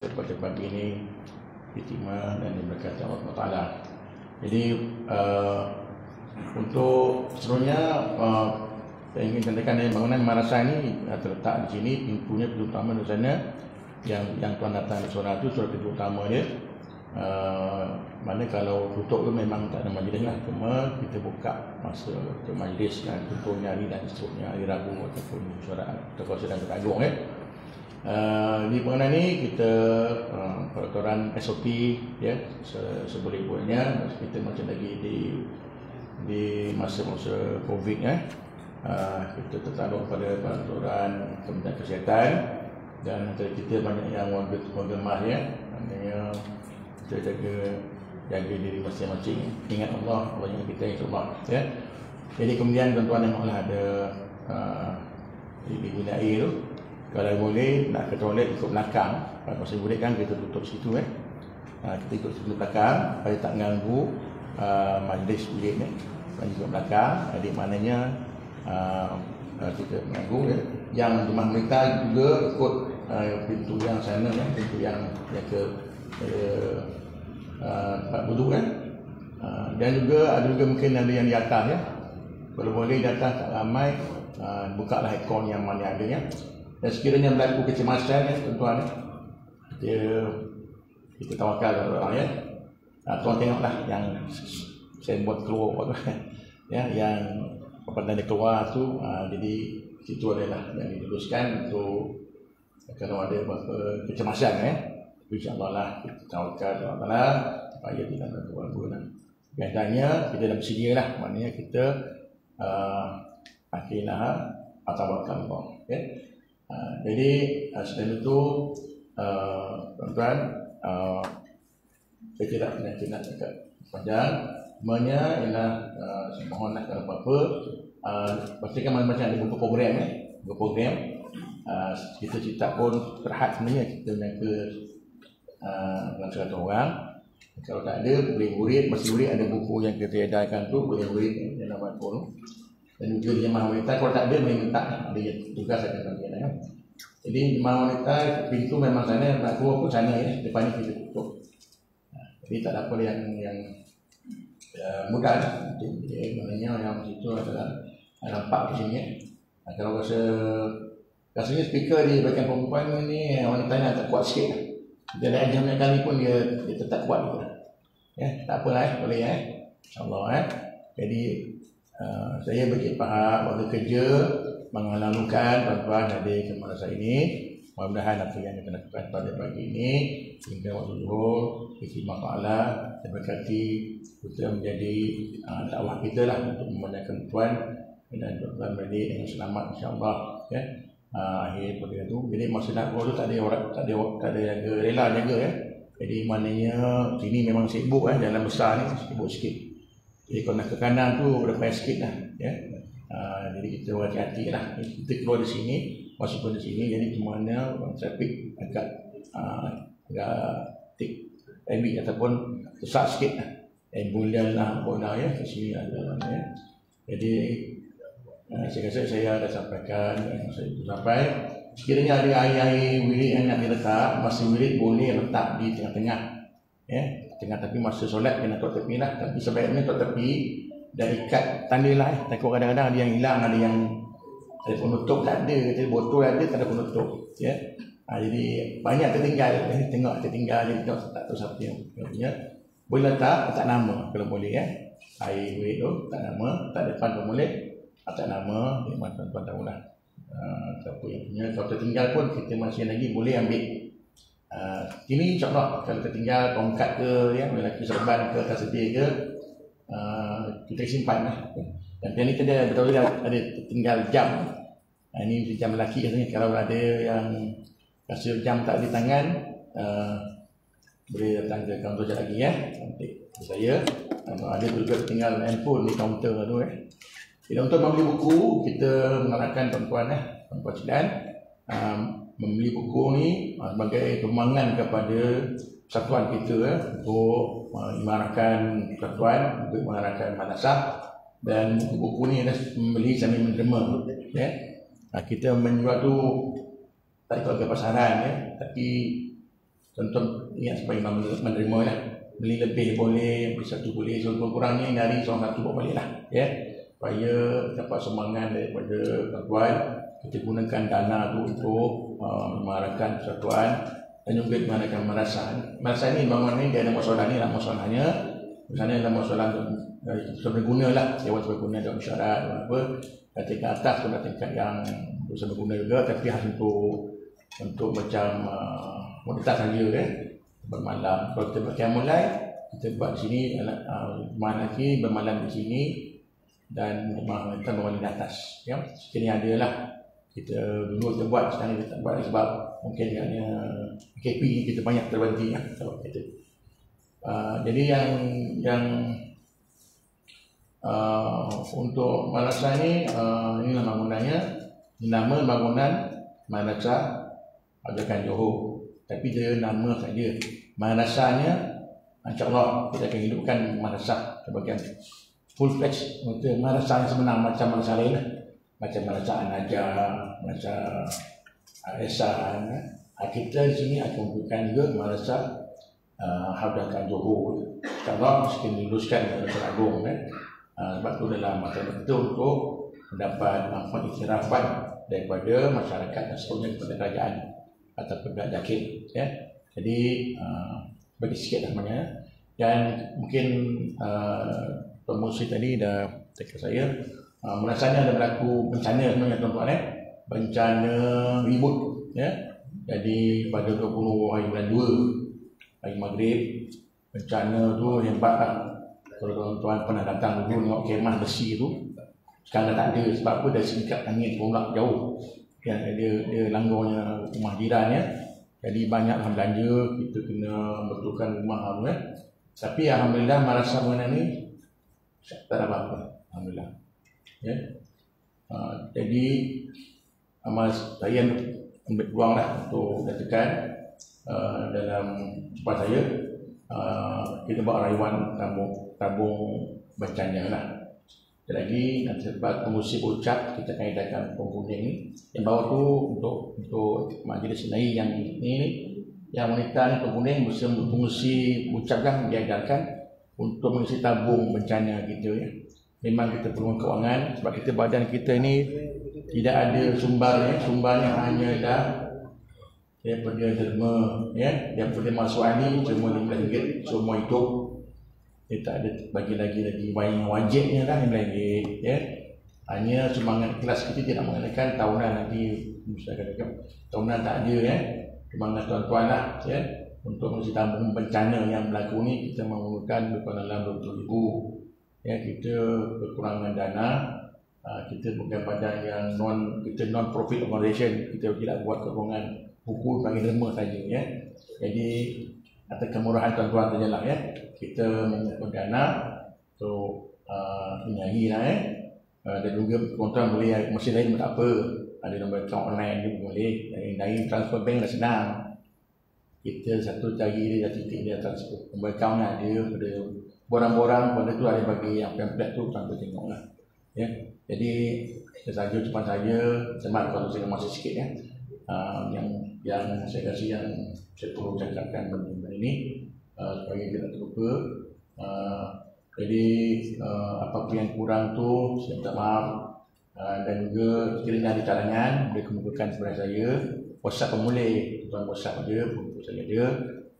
pada pagi ini ditimah dan diberkati Allah Taala. Jadi untuk seterusnya saya ingin katakan bangunan madrasah ini terletak di sini, pintunya pintu utama di sana yang tuan datang di surah itu, surah pintu utama dia. Mana kalau tutup tu memang tak ada majlis lah, cuma kita buka masa untuk majlis dan contohnya hari dan seterusnya, hari Rabu ataupun surat atau sedang bertanggung di pengenaan ni kita peraturan SOP ya seboleh buatnya, kita macam lagi di masa-masa Covid kita tertakluk pada peraturan Kementerian Kesihatan dan antara kita banyak yang warga mah ya, maknanya kita jaga diri masing-masing, ingat Allah yang kita insya-Allah ya. Jadi kemudian tuan-tuan yang ada di bilik air tu, kalau boleh nak ke toilet ikut belakang, kalau boleh kan kita tutup situ kita ikut situ belakang supaya tak ganggu majlis bilik ni, ikut belakang. Jadi maknanya kita mengganggu ya. Yang rumah mereka juga ikut pintu yang sana ya, pintu yang ke tempat wuduk dan juga ada juga mungkin ada yang di atas ya. Kalau boleh di atas tak ramai, bukalah aircon yang mana ada ya. Dan sekiranya berlaku kecemasan ya tuan-tuan, kita tawakal kepada Allah ya. Tuan tengoklah yang saya buat keluar ya, yang apabila keluar tu jadi situ adalah yang dituliskan untuk kalau ada apa kecemasan ya. InsyaAllah lah kita tawakal kepada Allah supaya tidak berlaku. Biasanya kita dah bersedia lah, maknanya kita akhirnya tawakal Allah ya. Jadi selain itu tuan-tuan, saya tidak nak cakap panjang. Sebenarnya ialah mohon nak kalau apa-apa pastikan macam-macam ada buku program ya. Buku program kita cerita pun terhad sebenarnya kita nak ke dalam 100 orang. Kalau tak ada boleh murid, masih murid ada buku yang kita edarkan tu, boleh murid dalam buku. Dan juga jemaah wanita kalau tak ada boleh minta, ada tugas akan bagian ya. Jadi jemaah wanita pintu memang sana, nak keluar pun sana ya, depan ni kita tutup. Jadi tak ada apa yang mudah lah. Jadi maknanya yang situ adalah nampak di sini ya. Kalau rasanya speaker di bahagian perempuan ni wanitanya tak kuat sikit lah. Dia lain jam kali pun dia tetap kuat juga. Ya, tak apalah boleh ya. InsyaAllah Jadi saya bagi paham waktu kerja mengalalukan tuan-tuan hadir ke madrasah ini. Mudah-mudahan apa yang kita lakukan pada pagi ini hingga waktu zuhur istimewa Allah berkati kita menjadi dakwah kita lah untuk memudahkan tuan dan tuan balik dengan selamat insya-Allah ya. Akhir pada itu. Jadi masa nak keluar tu tak ada orang, tak ada jaga, rela jaga ya. Jadi maknanya sini memang sibuk dalam besar ni sibuk sikit. Jadi kalau nak ke kanan tu ada payah sikit lah ya. Jadi kita hati-hati lah. Kita keluar di sini, masuk di sini, jadi cumanya trafik agak heavy ataupun besar sikit lah. Ambulans lah, bola ya, ke sini ada ya. Jadi saya rasa saya dah sampaikan yang saya itu sampai. Sekiranya ada air-air wirid yang nak diletak, masa wirid boleh letak di tengah-tengah ya, tengah, tapi masa solat kena tok tepi lah. Tapi sebaiknya tok tepi dan ikat tanda lah takut kadang-kadang ada yang hilang, ada yang ada penutup tak ada, kata botol ada tak ada penutup ya. Jadi banyak tertinggal, tengok tertinggal, jadi tak tahu siapa yang punya. Boleh letak nama kalau boleh ya. Air wirid tu tak nama, tak depan pun boleh, tak nama, memang tuan-tuan tahulah siapa yang punya. Kalau tertinggal pun kita masih lagi boleh ambil. Ini insyaAllah kalau tertinggal tongkat ke ya, lelaki serban ke atas sedia ke, kita simpan lah. Dan yang ni kita betul-betul ada tinggal jam. Ini jam lelaki katanya. Kalau ada yang rasa jam tak di tangan, boleh datang ke kaunter sekejap lagi ya. Nanti saya ada juga tinggal handphone di kaunter tu ya. Jadi untuk membeli buku, kita mengarahkan tuan-tuan tuan-tuan sekalian membeli buku ni sebagai kembangan kepada persatuan kita untuk mengarahkan persatuan, untuk mengarahkan madrasah. Dan buku ni adalah membeli sambil menerima ya. Kita menjual tu tak ikut ke pasaran ya, tapi Contoh ingat supaya imam menerima lah. Beli lebih boleh, beli satu boleh, so kurang ni dari seorang satu bawa balik lah, ya. Supaya dapat sumbangan daripada tuan-tuan, kita gunakan dana tu untuk memarahkan persatuan dan juga mengadakan marasan. Marasan ni bangunan ni dia ada masalah ni lah, masalahnya misalnya dalam masalah serbaguna lah, dewan serbaguna ada syarat apa, dan tingkat atas pun ada tingkat yang serbaguna juga, tapi harus untuk macam modalitas saja kan, bermalam. Kalau kita pakai mulai, kita buat di sini, mana lagi bermalam di sini dan kita bermalam di atas, ya. Sekiranya ada lah, kita dulu kita buat, sekarang kita tak buat sebab mungkin kerana KP kita banyak terberhenti ya, kalau kita. Jadi yang untuk madrasah ni, inilah bangunannya, nama bangunan Madrasah Ajakan Johor, tapi dia nama saja. Madrasahnya insya-Allah kita akan hidupkan madrasah sebagai full-fledged, untuk madrasah yang sebenar macam madrasah lain lah. Macam madrasah An-Najah, macam Ihsan. Kita di sini akan membuatkan juga madrasah Ajakan Johor. Insya-Allah mesti diluluskan Madrasah Agung kan. Sebab tu dalam masyarakat itu untuk mendapat manfaat iktirafan daripada masyarakat dan seterusnya kepada kerajaan ataupun pihak dakil, ya. Jadi bagi sikit namanya. Dan mungkin pemusi tadi dah cakap saya, rasanya ada berlaku bencana sebenarnya tuan-tuan, bencana ribut, ya. Jadi pada 20 hari bulan 2 hari Maghrib, bencana tu hebat lah. Kalau tuan-tuan pernah datang dulu tengok kemah besi tu, sekarang dah tak ada. Sebab apa? Dari singkat angin tolak jauh, ya, dia langgarnya rumah jiran, ya. Jadi banyaklah belanja, kita kena betulkan rumah tu, ya. Tapi alhamdulillah madrasah mana ni tak ada apa-apa, alhamdulillah, ya. Jadi amal saya ambil peluang lah untuk katakan dalam tempat saya, kita buat rayuan tabung bencana lah. Lagi nanti sebab pengusi ucap kita akan adakan pengkuning ni. Yang bawah tu untuk majlis senai yang ini, yang wanita ni pengkuning bersama pengusi ucap kan diajarkan untuk mengisi tabung bencana gitu, ya. Memang kita perlu kewangan sebab kita badan kita ni tidak ada sumbernya. Sumbernya hanya dah daripada derma, ya, daripada masuk ni cuma RM15 semua hidup. Dia tak ada bagi lagi yang wajibnya lah RM15, ya. Hanya sumbangan kelas kita tidak mengadakan tahunan nanti, misalkan tahunan tak ada, ya. Sumbangan tuan-tuan lah, ya, untuk mengisi tabung bencana yang berlaku ni kita memerlukan lebih dalam RM20,000, ya. Kita kekurangan dana, kita bukan badan yang non profit organisation, kita tidak buat kewangan buku bagi derma saja, ya. Jadi atas kemurahan tuan-tuan saja lah, ya. Kita mengumpulkan dana untuk menyanyi lah, ya. Dan juga tuan-tuan boleh mesin lain pun tak apa, ada nombor account online juga boleh, dari transfer bank dah senang. Kita satu cari dia, titik dia transfer nombor account lah, dia ada borang-borang pada tu ada bagi yang pamphlet tu, tuan-tuan tengok lah, ya. Jadi kita saja cepat saja semalam kalau saya masih sikit, ya. Yang saya kasih yang saya perlu cakapkan benda ini supaya kita tak terlupa. Jadi apa-apa yang kurang tu saya minta maaf, dan juga sekiranya ada cadangan boleh kemukakan kepada saya. WhatsApp pun boleh, tuan WhatsApp saja, saya ada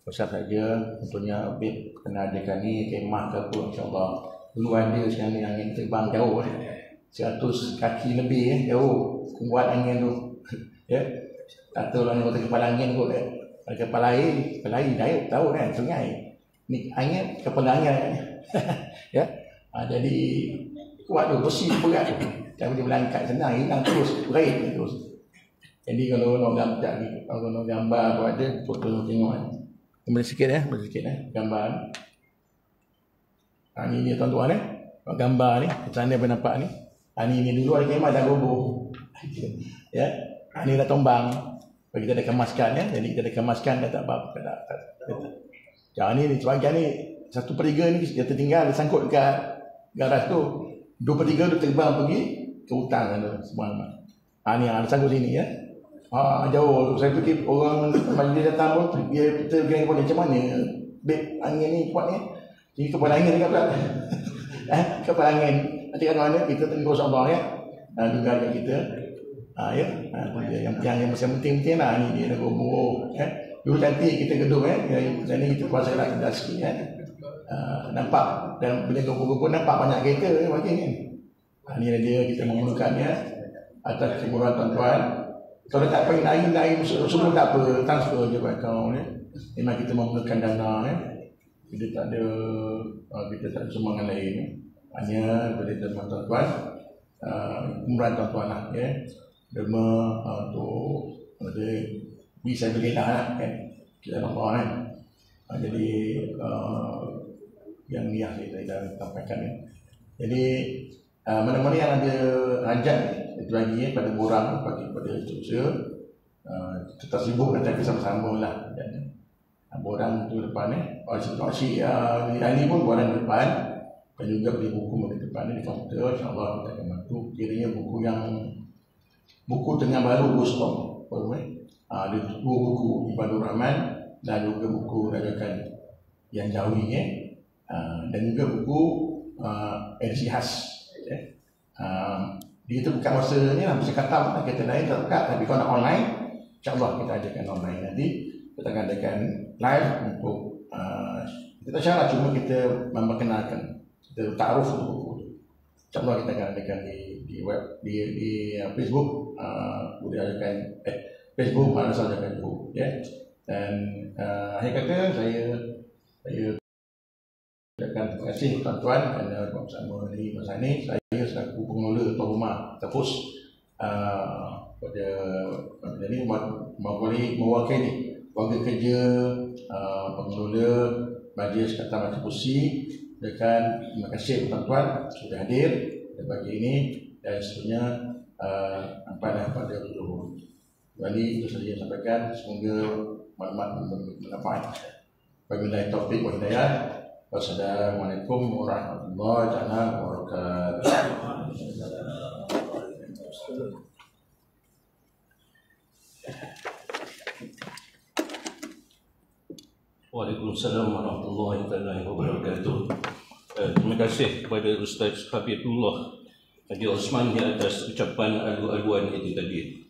WhatsApp saja. Contohnya update kena adakan ni kemah ke apa, insyaAllah. Dulu ada, sekarang ni angin terbang jauh, 100 kaki lebih, jauh kuat angin tu, ya. Tak tahu lah ni kata kepala angin kot, ya. Kepala air Dayak tahu kan, sungai ni angin, kepala angin ya. Jadi kuat tu, besi berat tu, tapi dia melangkat senang, hilang terus, berair terus. Jadi kalau nak gambar tu ada, foto tengok kan. Boleh sikit, ya, gambar ni dia tuan-tuan, gambar ni sana boleh nampak ni. Ni dulu ada kemah dah roboh, ya. Ni dah tombang. Bagi kita ada kemaskan, ya. Jadi kita ada kemaskan dah tak apa-apa. Yang ni sebagian ni 1/3 ni dia tertinggal, dia sangkut dekat garas tu. 2/3 tu terbang pergi ke hutan sana semua. Ni yang ada sangkut sini, ya. Jauh. Saya fikir orang majlis datang pun dia kita kena kepada macam mana beg angin ni kuat ni. Jadi kepala angin dekat pula. Kepala angin. Nanti kat mana kita tengok Allah ya. Juga kat kita. Ya. Yang penting-penting lah ni dia nak buruk ya. Dulu cantik kita gedung dan ni kita kuasa lah kita sikit kan. Nampak dan bila kumpul-kumpul nampak banyak kereta bagi kan. Ni dia kita mengemukannya atas kemurahan tuan-tuan. Kalau tak payah lain semua tak apa, transfer je buat kau ni. Memang kita memerlukan dana ni. Kita tak ada sumbangan lain. Hanya boleh tuan-tuan kemurahan tuan-tuan lah ya. Derma untuk bisa bergerak kan kita nampak kan. Jadi yang ni yang saya dah sampaikan ni. Jadi mana-mana yang ada hajat itu lagi pada borang pada cuaca kita sibuk nanti bersama-sama lah dan borang tu depan situasi ini pun borang depan dan juga beli buku di depan ni di kaunter. InsyaAllah kita akan bantu kiranya buku tengah baru Gustom ada 2 buku Ibadur Rahman dan juga buku Rajakan yang jauh ni dan juga buku edisi khas dia tu bukan masa ni lah, masa kata kita lain tak buka, tapi kalau nak online insyaAllah kita adakan online nanti kita akan adakan live untuk kita tak salah cuma kita memperkenalkan kita ta'aruf untuk buku tu. InsyaAllah kita akan adakan di web di Facebook boleh adakan Facebook mana saja adakan buku ya. Dan akhir kata saya ucapkan terima kasih tuan-tuan kerana bersama di masa ini. Saya selaku pengelola tuan rumah Tepus pada ini boleh mewakili warga kerja pengelola Majlis Kata Tepussi. Dan terima kasih tuan-tuan sudah hadir pada pagi ini dan seterusnya pada seluruh kembali itu saja sampaikan. Semoga maklumat bermanfaat. Wabillahi taufiq wal hidayah. Wassalamualaikum warahmatullahi wabarakatuh. Waalaikumsalam warahmatullahi wabarakatuh. Terima kasih kepada Ustaz Habibullah Haji Osman di atas ucapan alu-aluan itu tadi.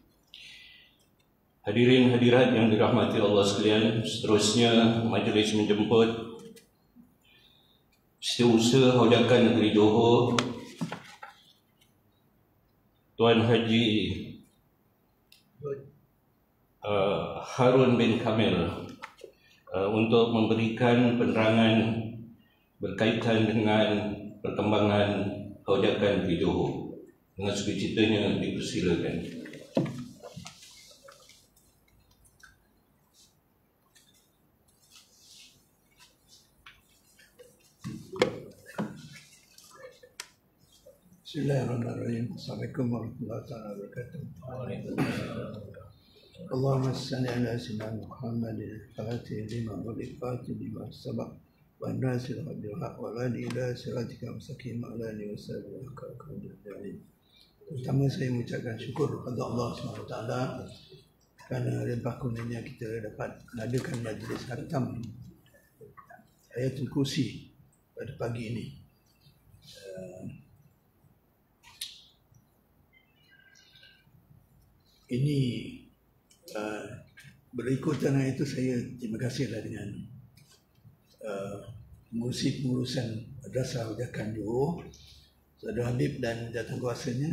Hadirin hadirat yang dirahmati Allah sekalian, seterusnya majlis menjemput Setiausaha Haujakan Negeri Johor Tuan Haji Harun bin Kamil untuk memberikan penerangan berkaitan dengan perkembangan Haujakan Negeri Johor. Dengan sukacitanya dipersilakan. Bismillahirrahmanirrahim. Assalamualaikum warahmatullahi wabarakatuh. Allahumma salli ala sayyidina Muhammadin al-Fatih lima ughliqa lima sabaq wa nasir bil haqq wa la ilaha siratika mustaqim ala alihi wasallam. Pertama saya mengucapkan syukur kepada Allah SWT kerana limpah kurnianya kita dapat mengadakan majlis khatam Ayatul Kursi pada pagi ini. Ini berikutan dengan itu saya terima kasihlah dengan pengurusan Madrasah Haujakan Johor, Saudara Habib dan jawatankuasanya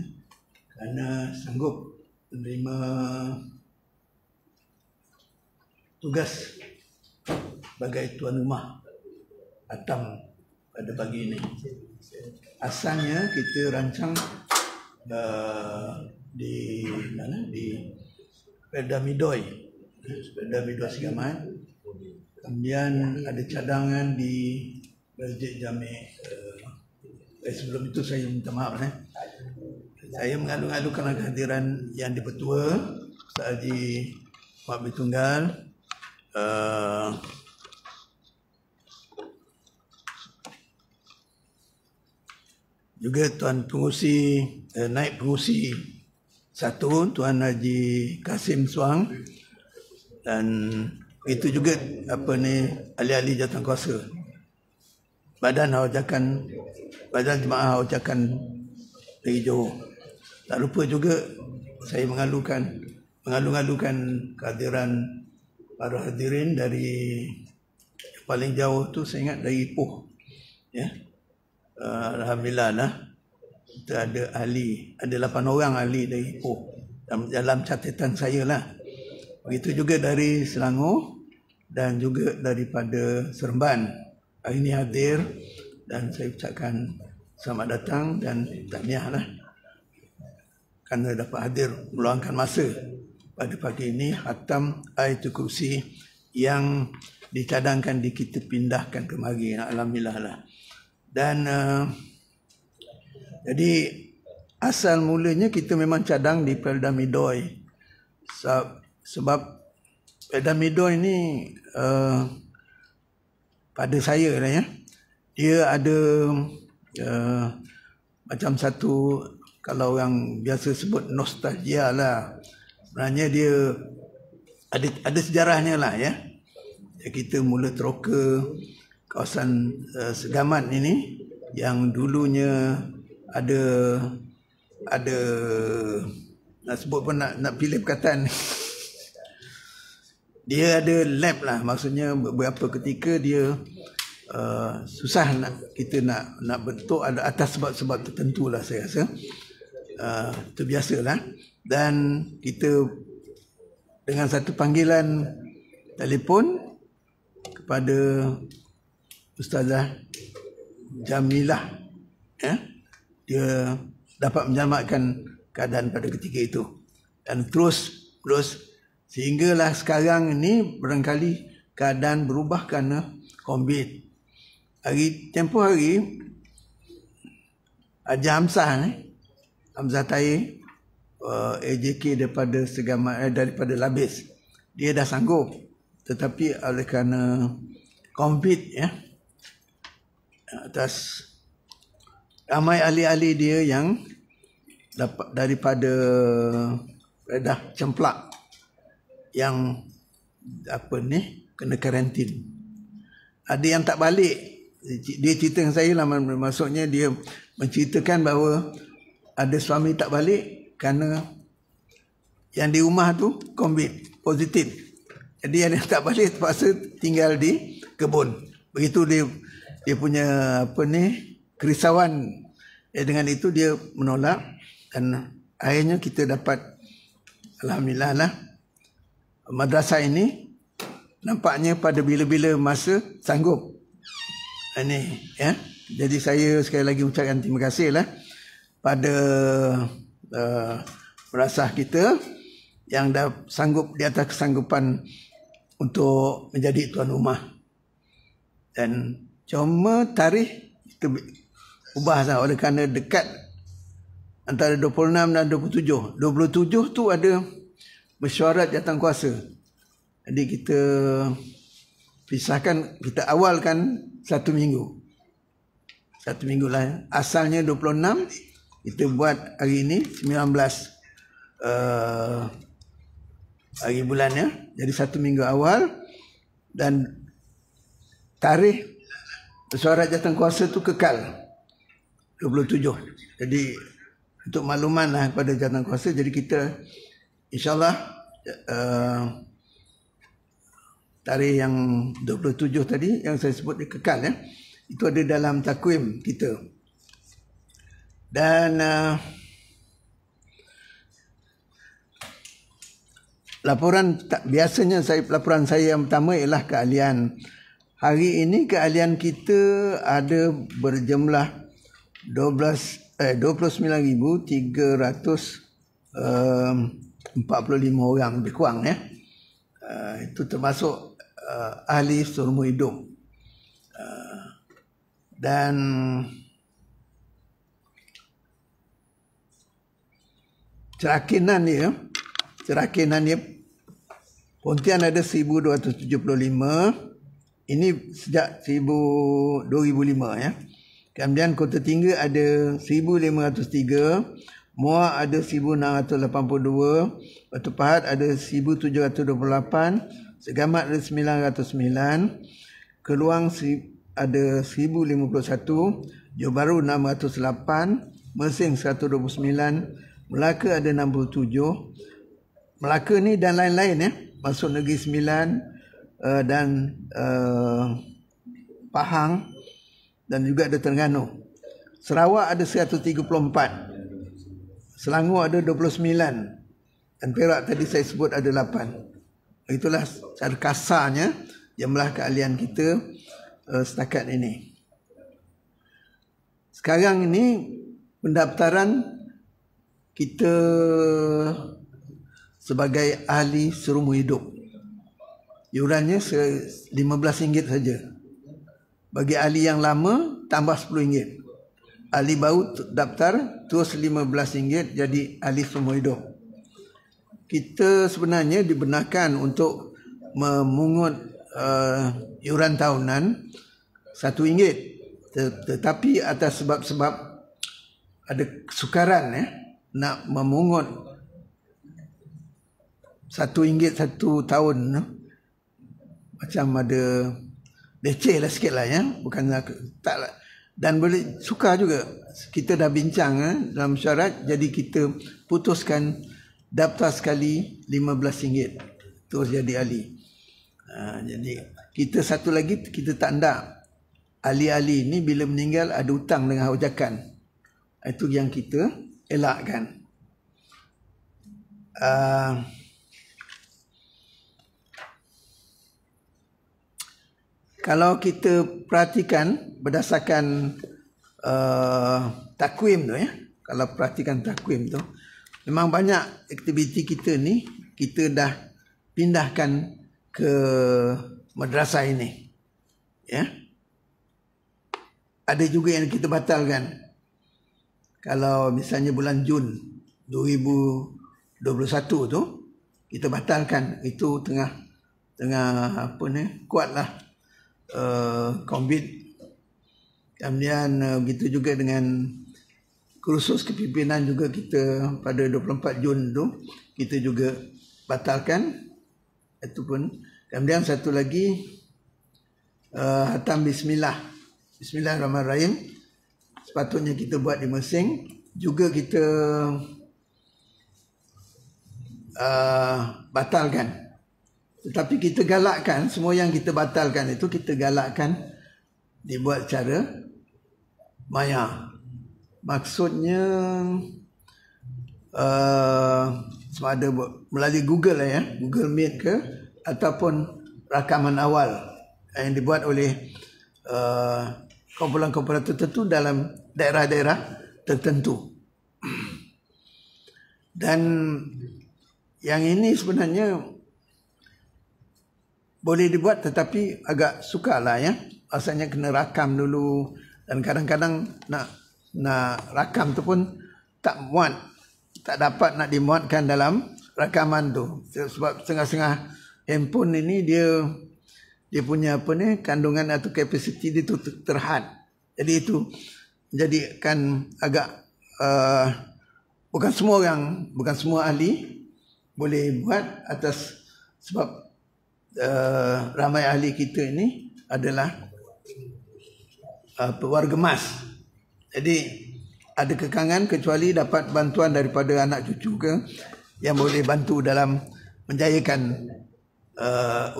kerana sanggup menerima tugas sebagai tuan rumah khatam pada pagi ini. Asalnya kita rancang di mana di Perda Midoi Segamat, kemudian ada cadangan di Masjid Jami'. Sebelum itu saya minta maaf saya mengadu-adukan kehadiran yang dipertua Ustaz Haji Muhammad Tunggal, juga Tuan Pengurusi Naib Pengurusi Satu, Tuan Haji Kasim Suang, dan itu juga ahli-ahli jawatankuasa Badan Jemaah Haujakan dari Johor. Tak lupa juga saya mengalu-alukan kehadiran para hadirin dari yang paling jauh tu saya ingat dari Ipoh. Ya. Alhamdulillah lah. Kita ada 8 orang ahli dari Ipoh dalam catatan saya lah. Begitu juga dari Selangor dan juga daripada Seremban. Hari ini hadir dan saya ucapkan selamat datang dan tahniah lah kerana dapat hadir meluangkan masa pada pagi ini khatam Ayatul Kursi yang dicadangkan kita pindahkan kemari. Alhamdulillah lah. Dan jadi asal mulanya kita memang cadang di Pelda Midoi sebab Pelda Midoi ini pada saya lah ya, dia ada macam satu, kalau orang biasa sebut nostalgia lah, sebenarnya dia ada sejarahnya lah ya. Kita mula teroka kawasan Segamat ini yang dulunya ada nak sebut pun nak pilih perkataan dia ada lab lah, maksudnya beberapa ketika dia susah kita nak bentuk, ada atas sebab-sebab tertentu lah saya rasa. Itu biasalah. Dan kita dengan satu panggilan telefon kepada Ustazah Jamilah, ya, dia dapat menyelamatkan keadaan pada ketika itu. Dan terus sehinggalah sekarang ini barangkali keadaan berubah kerana COVID. Tempoh hari Haji Hamzah Tahir, AJK daripada Segamat, daripada Labis, dia dah sanggup, tetapi oleh kerana COVID ya, atas ramai ahli-ahli dia yang dapat daripada Redah Cemplak yang kena karantin. Ada yang tak balik. Dia cerita dengan saya lah, maksudnya dia menceritakan bahawa ada suami tak balik kerana yang di rumah tu COVID positif. Jadi yang tak balik terpaksa tinggal di kebun. Begitu dia punya kerisauan. Dengan itu dia menolak dan akhirnya kita dapat, alhamdulillah lah, madrasah ini nampaknya pada bila-bila masa sanggup. Ini ya. Jadi saya sekali lagi ucapkan terima kasih lah pada madrasah kita yang dah sanggup di atas kesanggupan untuk menjadi tuan rumah. Dan cuma tarikh kita ubah lah oleh kerana dekat antara 26 dan 27. 27 tu ada mesyuarat jawatankuasa. Jadi kita pisahkan, kita awalkan 1 minggu. 1 minggu lah. Asalnya 26, kita buat hari ini 19 hari bulannya. Jadi 1 minggu awal dan tarikh mesyuarat jawatankuasa tu kekal 27. Jadi untuk makluman lah kepada jawatankuasa, jadi kita insyaAllah tarikh yang 27 tadi yang saya sebut dia kekal ya. Itu ada dalam takwim kita. Dan biasanya laporan saya yang pertama ialah keahlian. Hari ini keahlian kita ada berjumlah 29,345 orang lebih kurang ya. Itu termasuk ahli seumur hidup. Dan cerakinan dia Pontian ada 1275. Ini sejak 2005 ya. Kemudian Kota Tinggi ada 1503, Muar ada 1682, Batu Pahat ada 1728, Segamat ada 909, Keluang ada 1051, Johor Bahru 608, Mersing 129, Melaka ada 67. Melaka ni dan lain-lain ya, masuk Negeri Sembilan dan Pahang dan juga ada Terengganu. Sarawak ada 134, Selangor ada 29 dan Perak tadi saya sebut ada 8. Itulah secara kasarnya jumlah keahlian kita setakat ini. Sekarang ini pendaftaran kita sebagai ahli seumur hidup. Iurannya RM15 saja. Bagi ahli yang lama tambah RM10. Ahli baru daftar terus RM15 jadi ahli seumur hidup. Kita sebenarnya dibenarkan untuk memungut iuran tahunan RM1. Tetapi atas sebab-sebab ada kesukaran nak memungut RM1 satu tahun, macam ada leceh lah sikit lah ya, bukanlah tak lah. Dan boleh sukar juga. Kita dah bincang dalam syarat, jadi kita putuskan daftar sekali RM15 terus jadi ahli. Jadi kita satu lagi, kita tak nak ahli-ahli ni bila meninggal ada hutang dengan haujakan. Itu yang kita elakkan. Kalau kita perhatikan berdasarkan takwim tu ya, kalau perhatikan takwim tu, memang banyak aktiviti kita ni kita dah pindahkan ke madrasah ini. Ya. Ada juga yang kita batalkan. Kalau misalnya bulan Jun 2021 tu kita batalkan, itu tengah apa ni, kuatlah COVID. Kemudian begitu juga dengan kursus kepimpinan juga kita pada 24 Jun tu kita juga batalkan. Itu pun. Kemudian satu lagi hatam Bismillahirrahmanirrahim sepatutnya kita buat di Mersing, juga kita batalkan. Tetapi kita galakkan semua yang kita batalkan itu, kita galakkan dibuat cara maya. Maksudnya sama ada melalui Google ya, Google Meet ke, ataupun rakaman awal yang dibuat oleh kumpulan-kumpulan tertentu dalam daerah-daerah tertentu. Dan yang ini sebenarnya boleh dibuat tetapi agak sukar lah ya. Asalnya kena rakam dulu, dan kadang-kadang nak rakam tu pun tak muat, tak dapat nak dimuatkan dalam rakaman tu. Sebab setengah-setengah handphone ini dia punya apa ni, kandungan atau kapasiti dia tu terhad. Jadi itu menjadikan agak bukan semua ahli boleh buat, atas sebab ramai ahli kita ini adalah warga emas. Jadi ada kekangan kecuali dapat bantuan daripada anak cucu ke yang boleh bantu dalam menjayakan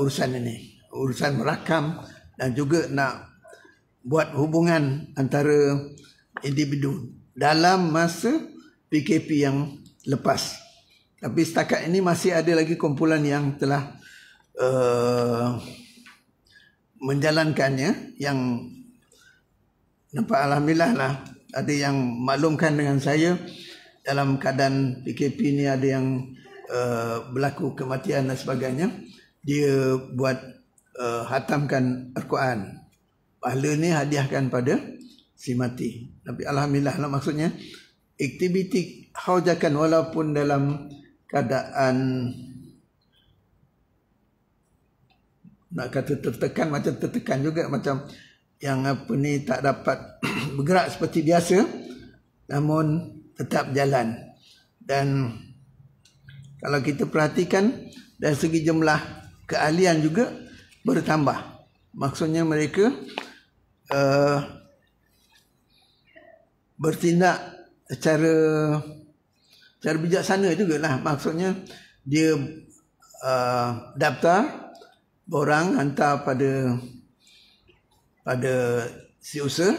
urusan ini, urusan merakam dan juga nak buat hubungan antara individu dalam masa PKP yang lepas. Tapi setakat ini masih ada lagi kumpulan yang telah menjalankannya, yang nampak alhamdulillah lah, ada yang maklumkan dengan saya dalam keadaan PKP ni ada yang berlaku kematian dan sebagainya, dia buat hatamkan Al-Quran, pahala ni hadiahkan pada si mati. Tapi alhamdulillah lah, maksudnya aktiviti haujakan walaupun dalam keadaan nak kata tertekan, macam tertekan juga, macam yang apa ni tak dapat bergerak seperti biasa, namun tetap jalan. Dan kalau kita perhatikan dari segi jumlah keahlian juga bertambah. Maksudnya mereka bertindak secara bijaksana jugalah. Maksudnya dia daftar, borang hantar pada si usaha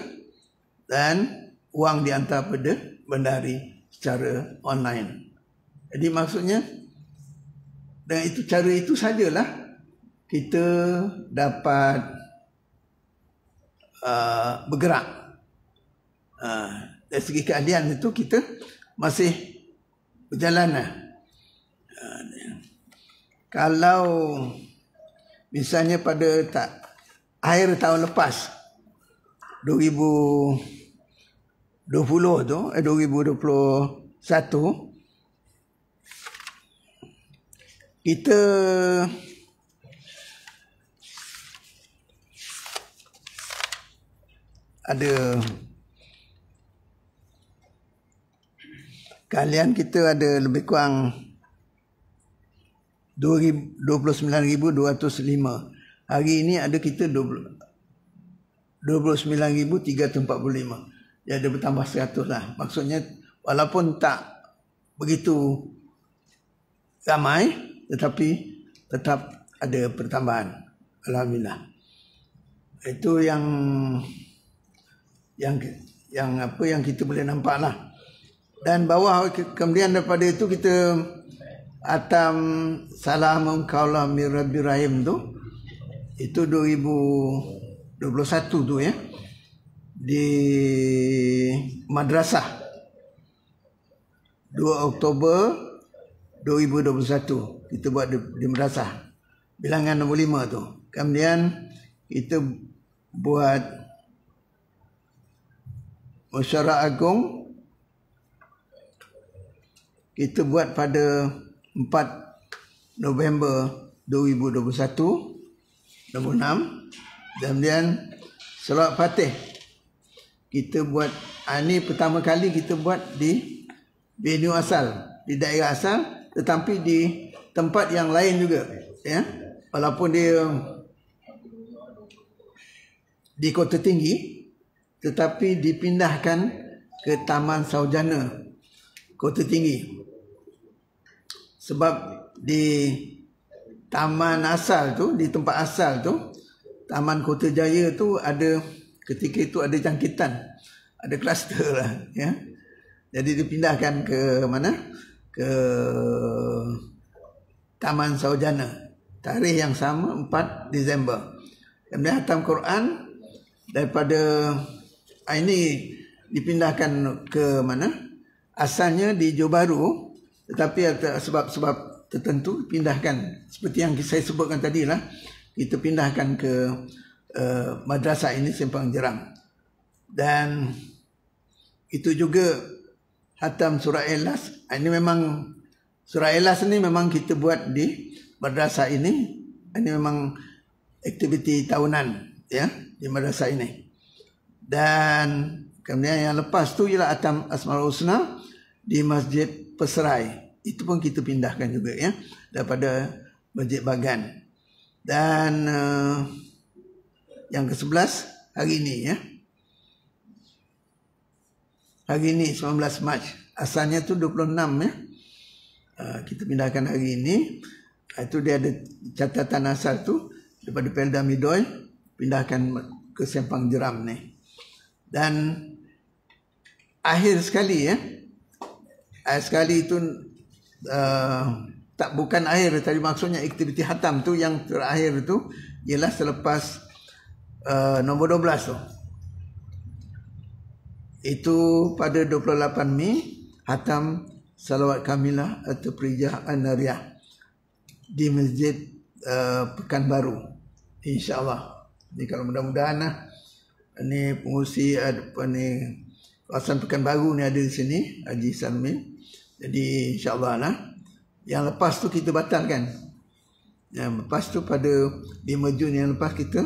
dan wang dihantar pada bendahari secara online. Jadi maksudnya dengan itu, cara itu sajalah kita dapat bergerak. Dari segi keahlian itu kita masih berjalan lah. Kalau misalnya pada akhir tahun lepas 2020 tu 2021, kita ada keahlian, kita ada lebih kurang 29,205. Hari ini ada kita 29,345. Dia ada bertambah 100 lah. Maksudnya walaupun tak begitu ramai, tetapi tetap ada pertambahan. Alhamdulillah. Itu yang kita boleh nampak lah. Dan bawah kemudian daripada itu kita atam Salamun Qaulan min Rabbir Rahim tu, itu 2021 tu ya, di madrasah 2 Oktober 2021 kita buat di madrasah bilangan nombor 5 tu. Kemudian kita buat Musyawarah Agung, kita buat pada 4 November 2021 nombor 6. Kemudian Selawat Fatih kita buat, ini pertama kali kita buat di venue asal, di daerah asal, tetapi di tempat yang lain juga ya. Walaupun dia di Kota Tinggi, tetapi dipindahkan ke Taman Saujana Kota Tinggi. Sebab di taman asal tu, di tempat asal tu, Taman Kota Jaya tu, ada ketika itu ada jangkitan, ada kluster lah ya. Jadi dipindahkan ke mana? Ke Taman Saujana. Tarikh yang sama 4 Disember. Kemudian hatam Quran daripada ini dipindahkan ke mana? Asalnya di Johor Bahru, tetapi ada sebab-sebab tertentu pindahkan, seperti yang saya sebutkan tadi lah, kita pindahkan ke madrasah ini Simpang Jeram. Dan itu juga hatam surah Ikhlas. Ini memang surah Ikhlas ni memang kita buat di madrasah ini. Ini memang aktiviti tahunan ya di madrasah ini. Dan kemudian yang lepas tu ialah hatam Asmaul Husna di Masjid Peserai. Itu pun kita pindahkan juga ya, daripada Masjid Bagan. Dan yang ke-11 hari ini ya. Hari ini 19 Mac. Asalnya tu 26 ya. Kita pindahkan hari ini. Itu dia ada catatan asal tu daripada Pelda Midoi, pindahkan ke Simpang Jeram ni. Dan akhir sekali ya. Akhir sekali itu tak, bukan akhir tadi, maksudnya aktiviti hatam tu yang terakhir tu ialah selepas nombor 12 tu. Itu pada 28 Mei hatam Salawat Kamilah atau Prijah An-Nariyah di Masjid Pekanbaru, insya-Allah. Ni kalau mudah-mudahan lah, ni pengurusi apa ni kawasan Pekanbaru ni ada di sini, Haji Salmin. Jadi insya-Allah lah. Yang lepas tu kita batalkan. Yang lepas tu pada 5 Jun yang lepas kita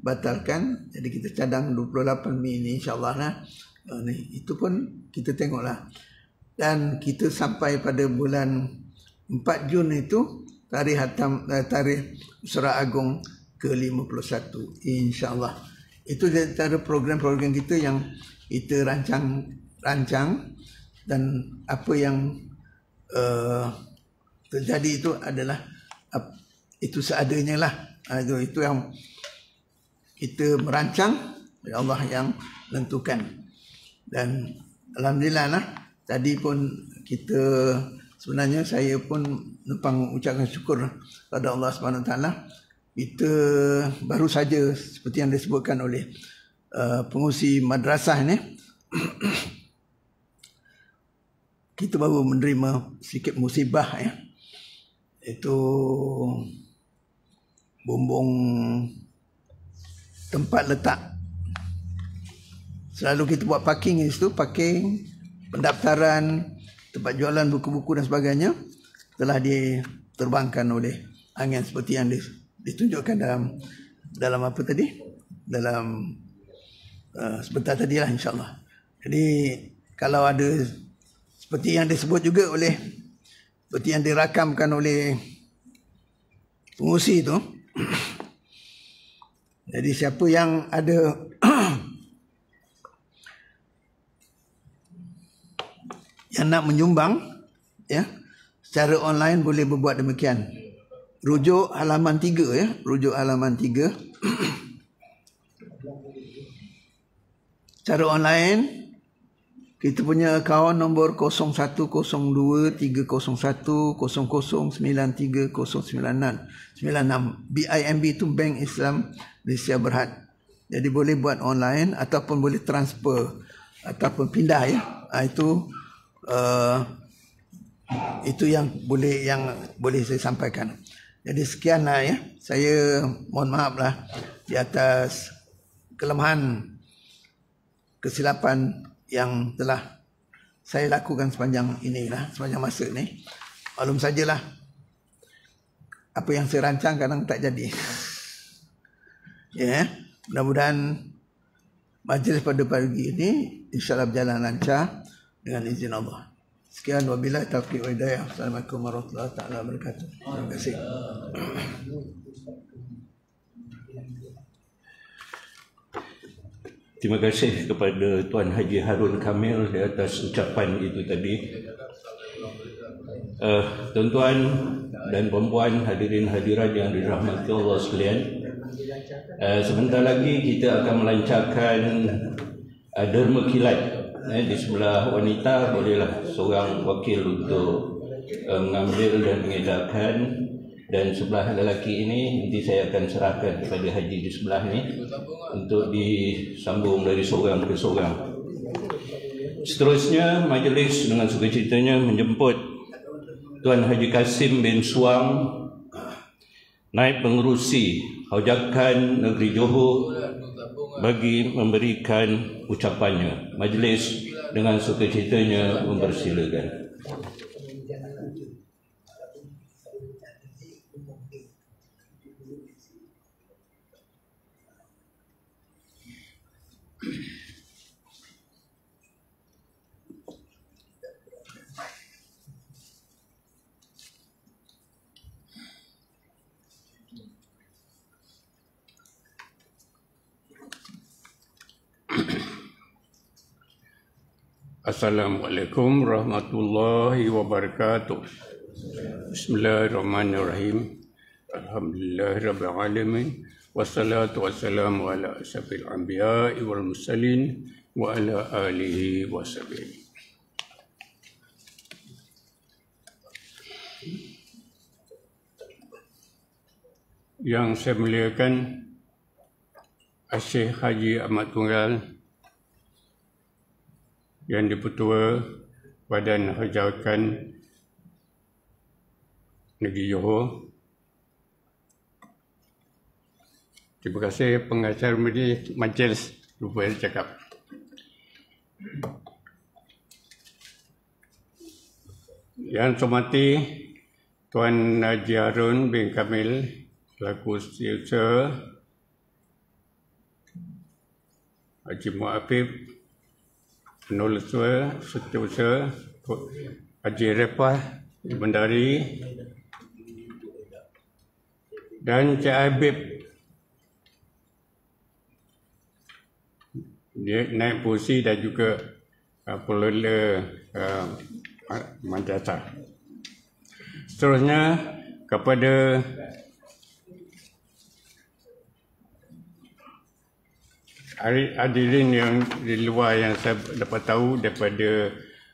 batalkan. Jadi kita cadang 28 Mei ni insya-Allah lah. Ni itu pun kita tengoklah. dan kita sampai pada bulan 4 Jun itu tarikh Usra Agung ke-51, insya-Allah. Itu antara program-program kita yang kita rancang, dan apa yang terjadi itu adalah itu seadanya lah. Itu yang kita merancang, Allah yang menentukan. Dan alhamdulillah lah, tadi pun kita, sebenarnya saya pun numpang ucapkan syukur kepada Allah Subhanahu Wa Taala. Kita baru saja seperti yang disebutkan oleh pengurusi madrasah ni, kita baru menerima sedikit musibah, ya. Itu bumbung tempat letak. Selalu kita buat parking di situ, parking, pendaftaran, tempat jualan buku-buku dan sebagainya, telah diterbangkan oleh angin seperti yang ditunjukkan dalam apa tadi? Dalam sebentar tadilah, insya-Allah. Jadi kalau ada seperti yang disebut juga oleh, seperti yang dirakamkan oleh pengurusi itu, jadi siapa yang ada yang nak menyumbang, ya, secara online boleh berbuat demikian. Rujuk halaman 3, ya, rujuk halaman 3. Cara online, kita punya akaun nombor 0102-301-00930996. BIMB itu Bank Islam Malaysia Berhad. Jadi boleh buat online ataupun boleh transfer ataupun pindah, ya. Itu yang boleh saya sampaikan. Jadi sekianlah, ya. Saya mohon maaflah di atas kelemahan, kesilapan yang telah saya lakukan sepanjang masa ini. Maklum sajalah, apa yang saya rancang kadang tak jadi. Ya, mudah-mudahan majlis pada pagi ini insya-Allah berjalan lancar dengan izin Allah. Sekian, wabillahi taufiq wa hidayah. Assalamualaikum warahmatullahi taala wabarakatuh. Terima kasih. Terima kasih kepada Tuan Haji Harun Kamil di atas ucapan itu tadi. Tuan-tuan dan puan-puan, hadirin hadirat yang dirahmati Allah sekalian, sebentar lagi kita akan melancarkan derma kilat. Di sebelah wanita bolehlah seorang wakil untuk mengambil dan mengedarkan, dan sebelah lelaki ini nanti saya akan serahkan kepada haji di sebelah ni untuk disambung dari seorang ke seorang. Seterusnya majlis dengan sukacitanya menjemput Tuan Haji Kasim bin Suang, Naib Pengerusi Haujakan Negeri Johor, bagi memberikan ucapannya. Majlis dengan sukacitanya mempersilakan. Assalamualaikum warahmatullahi wabarakatuh. Bismillahirrahmanirrahim. Alhamdulillahirabbil alamin. Wassalatu wassalamu ala asyrafil anbiya'i wal mursalin wa ala alihi washabihi. Yang saya muliakan Syekh Haji Ahmad Tunggal, Yang Dipertua Badan Haujakan Negeri Johor. Terima kasih pengacara majlis, lupa saya cakap. Yang saya hormati Tuan Haji Harun bin Kamil selaku Setiausaha, Haji Mu'afif Penolong Setiausaha, Haji Repah Bendari dan Cik Habib. Dia naik kursi dan juga pengelola madrasah. Seterusnya kepada hadirin yang di luar yang saya dapat tahu daripada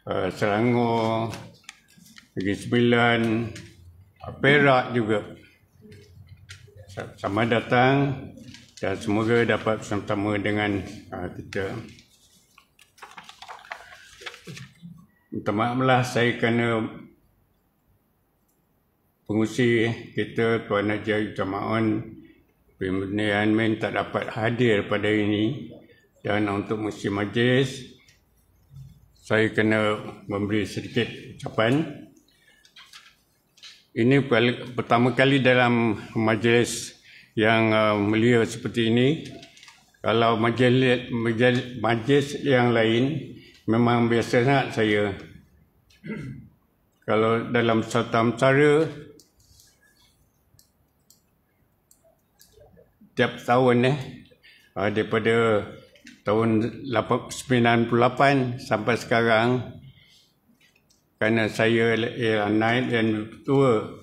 Selangor, Negeri Sembilan, Perak juga. Selamat datang dan semoga dapat bersama-sama dengan kita. Minta maaflah saya kerana pengurusi kita Tuan Haji Jamaun bin Amin tak dapat hadir pada ini, dan untuk musim majlis saya kena memberi sedikit ucapan. Ini pertama kali dalam majlis yang mulia seperti ini. Kalau majlis yang lain memang biasa sangat saya. Kalau dalam Samsara tiap tahun daripada tahun 98 sampai sekarang, kerana saya naib dan ketua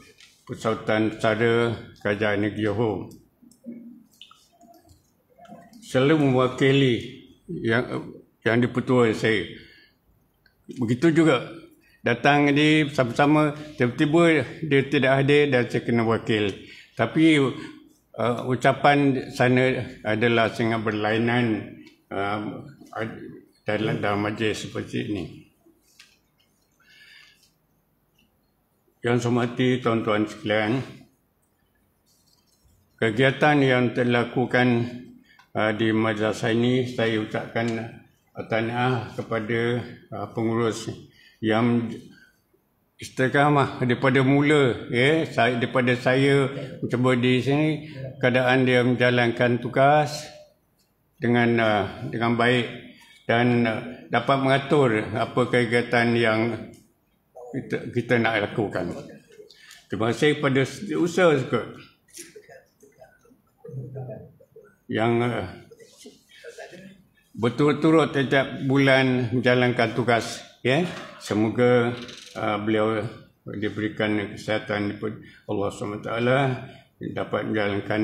Persaudaraan Pesara Kerajaan Negeri Johor, selalu mewakili yang dipertua saya. Begitu juga datang di sama-sama, tiba-tiba dia tidak hadir dan saya kena wakil. Tapi ucapan sana adalah sangat berlainan dalam majlis seperti ini. Yang saya hormati tuan-tuan sekalian, kegiatan yang dilakukan di madrasah ini, saya ucapkan tahniah kepada pengurus yang istiqamah daripada mula, daripada saya mencuba di sini, keadaan dia menjalankan tugas dengan baik dan dapat mengatur apa kegiatan yang kita nak lakukan. Terima kasih kepada usaha juga yang berturut-turut setiap bulan menjalankan tugas. Semoga beliau diberikan kesihatan daripada Allah SWT, dapat menjalankan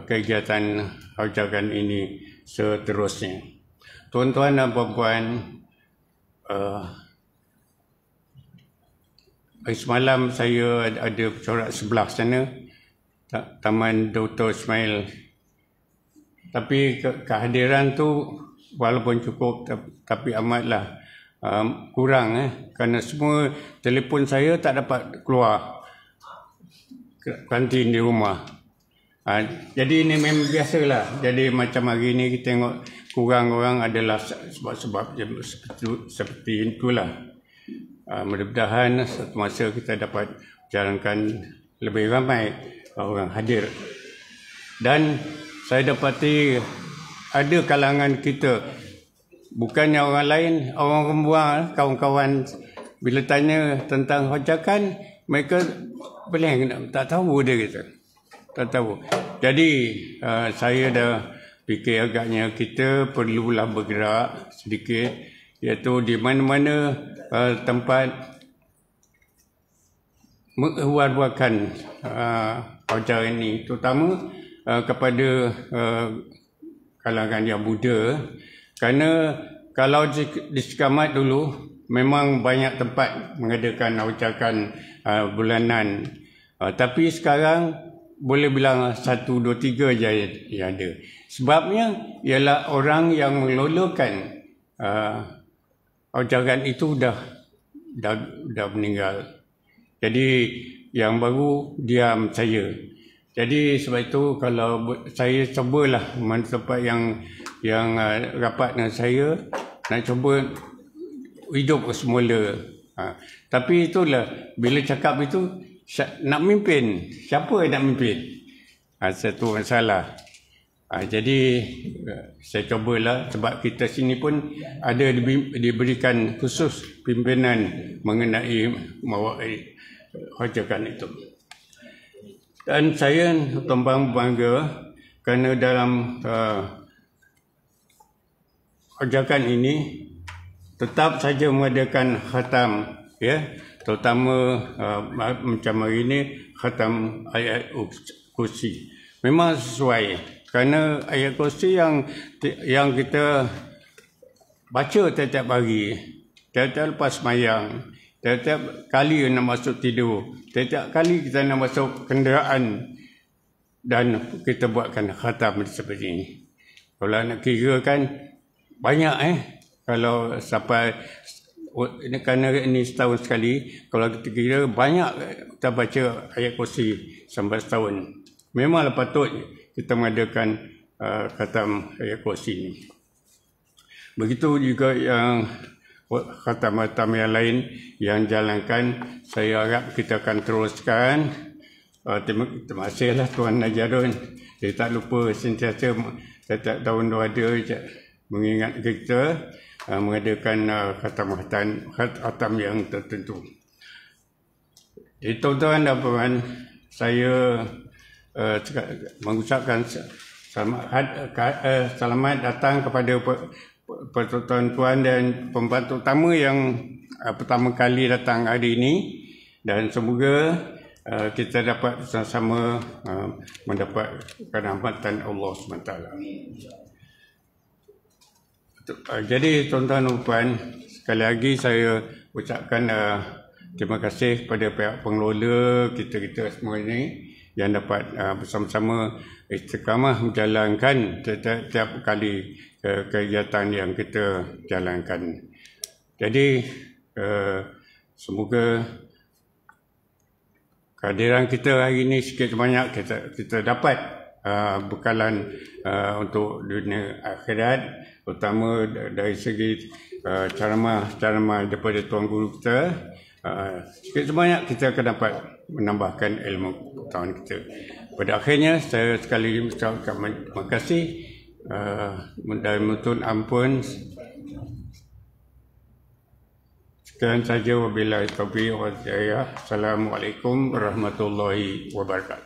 kegiatan hajatan ini seterusnya. Tuan-tuan dan puan-puan, semalam saya ada corak sebelah sana, Taman Dr. Ismail. Tapi kehadiran tu walaupun cukup, tapi amatlah kurang, kerana semua telefon saya tak dapat keluar kantin di rumah. Jadi ini memang biasalah. Jadi macam hari ini kita tengok kurang orang adalah sebab-sebab seperti itulah. Mudah-mudahan satu masa kita dapat jalankan lebih ramai orang hadir. Dan saya dapati ada kalangan kita, bukannya orang lain, orang Rembuang, kawan-kawan, bila tanya tentang hajatan, mereka blank, tak tahu dia kata. Tak tahu. Jadi saya dah fikir agaknya kita perlulah bergerak sedikit, iaitu di mana-mana tempat mengewar-ewarkan hajatan ini, terutama kepada kalangan yang muda. Kerana kalau di Sekamat dulu memang banyak tempat mengadakan hajatan bulanan, tapi sekarang boleh bilang 1, 2, 3 je yang ada. Sebabnya ialah orang yang mengelolakan hajatan itu dah meninggal. Jadi yang baru diam saya. Jadi sebab itu kalau saya cubalah mana tempat yang rapat dengan saya, nak cuba hidup semula. Tapi itulah, bila cakap itu nak mimpin, siapa yang nak mimpin? Satu masalah. Jadi saya cobalah, sebab kita sini pun ada diberikan khusus pimpinan mengenai hajatan itu. Dan saya tuan-tuan bangga kerana dalam hajatan ini tetap saja mengadakan khatam, ya, terutama macam hari ini khatam ayat kursi. Memang sesuai. Kerana ayat kursi yang kita baca tiap-tiap hari, tiap-tiap lepas semayang, tiap-tiap kali nak masuk tidur, tiap-tiap kali kita nak masuk kenderaan dan kita buatkan khatam seperti ini. Kalau nak kira kan banyak kalau sampai kerana ini setahun sekali, kalau kita kira banyak kita baca ayat kursi sampai setahun. Memanglah patut kita mengadakan khatam ayat kursi ini. Begitu juga yang khatam-khatam yang lain yang jalankan, saya harap kita akan teruskan. Terima kasihlah Tuan Najarun. Dia tak lupa sentiasa setiap tahun ada mengingat kita mengadakan khatam yang tertentu. Jadi tuan-tuan dan puan, saya mengucapkan selamat datang kepada tuan-tuan dan pembantu utama yang pertama kali datang hari ini, dan semoga kita dapat sama-sama mendapat rahmatan Allah SWT. Jadi tuan-tuan dan puan, sekali lagi saya ucapkan terima kasih kepada pihak pengelola kita semua ini yang dapat bersama-sama istiqamah menjalankan setiap kali kegiatan yang kita jalankan. Jadi semoga kehadiran kita hari ini sikit sebanyak kita dapat bekalan untuk dunia akhirat, terutama dari segi ceramah daripada tuan guru kita. Sikit sebanyak kita akan dapat menambahkan ilmu pengetahuan kita. Pada akhirnya saya sekali lagi mengucapkan terima kasih dan mohon ampun. Sekian saja, wabillahi taufiq wal hidayah. Assalamualaikum warahmatullahi wabarakatuh.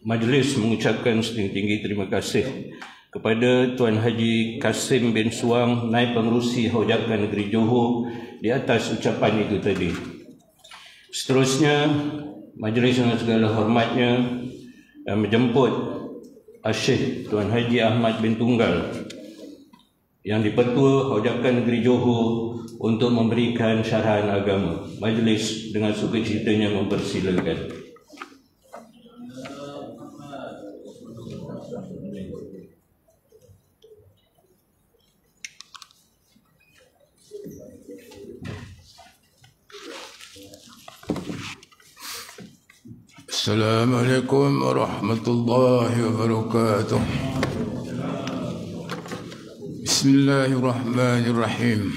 Majlis mengucapkan setinggi-tinggi terima kasih kepada Tuan Haji Kasim bin Suang, Naib Pengerusi Hajatan Negeri Johor, di atas ucapan itu tadi. Seterusnya, majlis dengan segala hormatnya menjemput Asyik Tuan Haji Ahmad bin Tunggal yang di-Pertua Hajatan Negeri Johor untuk memberikan syarahan agama. Majlis dengan sukacitanya mempersilakan. Assalamualaikum warahmatullahi wabarakatuh. Bismillahirrahmanirrahim.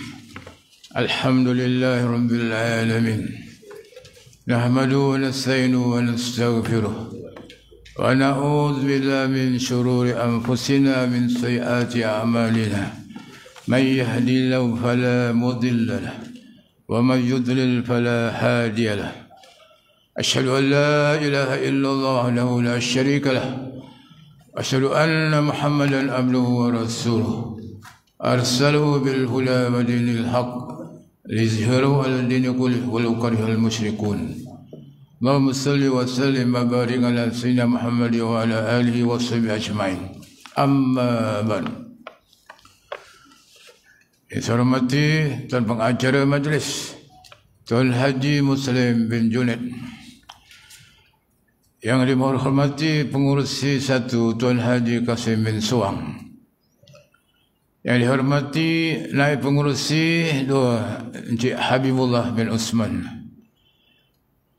Alhamdulillahi rabbil alamin. Nahmaduhu wa nasta'inuhu wa nastaghfiruh. Wa na'udzu billahi min shururi anfusina min sayyiati a'malina. Man yahdihillahu fala mudilla lahu wa man yudlil fala hadiya lahu. أشهد أن لا إله إلا الله وحده لا شريك له أشهد أن محمدا عبده ورسوله أرسله بالهدى ودين الحق ليظهره على الدين كله ولو كره المشركون اللهم صل وسلم وبارك على سيدنا محمد وعلى آله وصحبه أجمعين أما بعد. Saya hormati Tuan Pengacara Majlis Tuan Haji Muslim bin Junaid, yang dihormati Pengerusi 1 Tuan Haji Kasim bin Suang, yang dihormati Naib Pengerusi 2 Encik Habibullah bin Usman,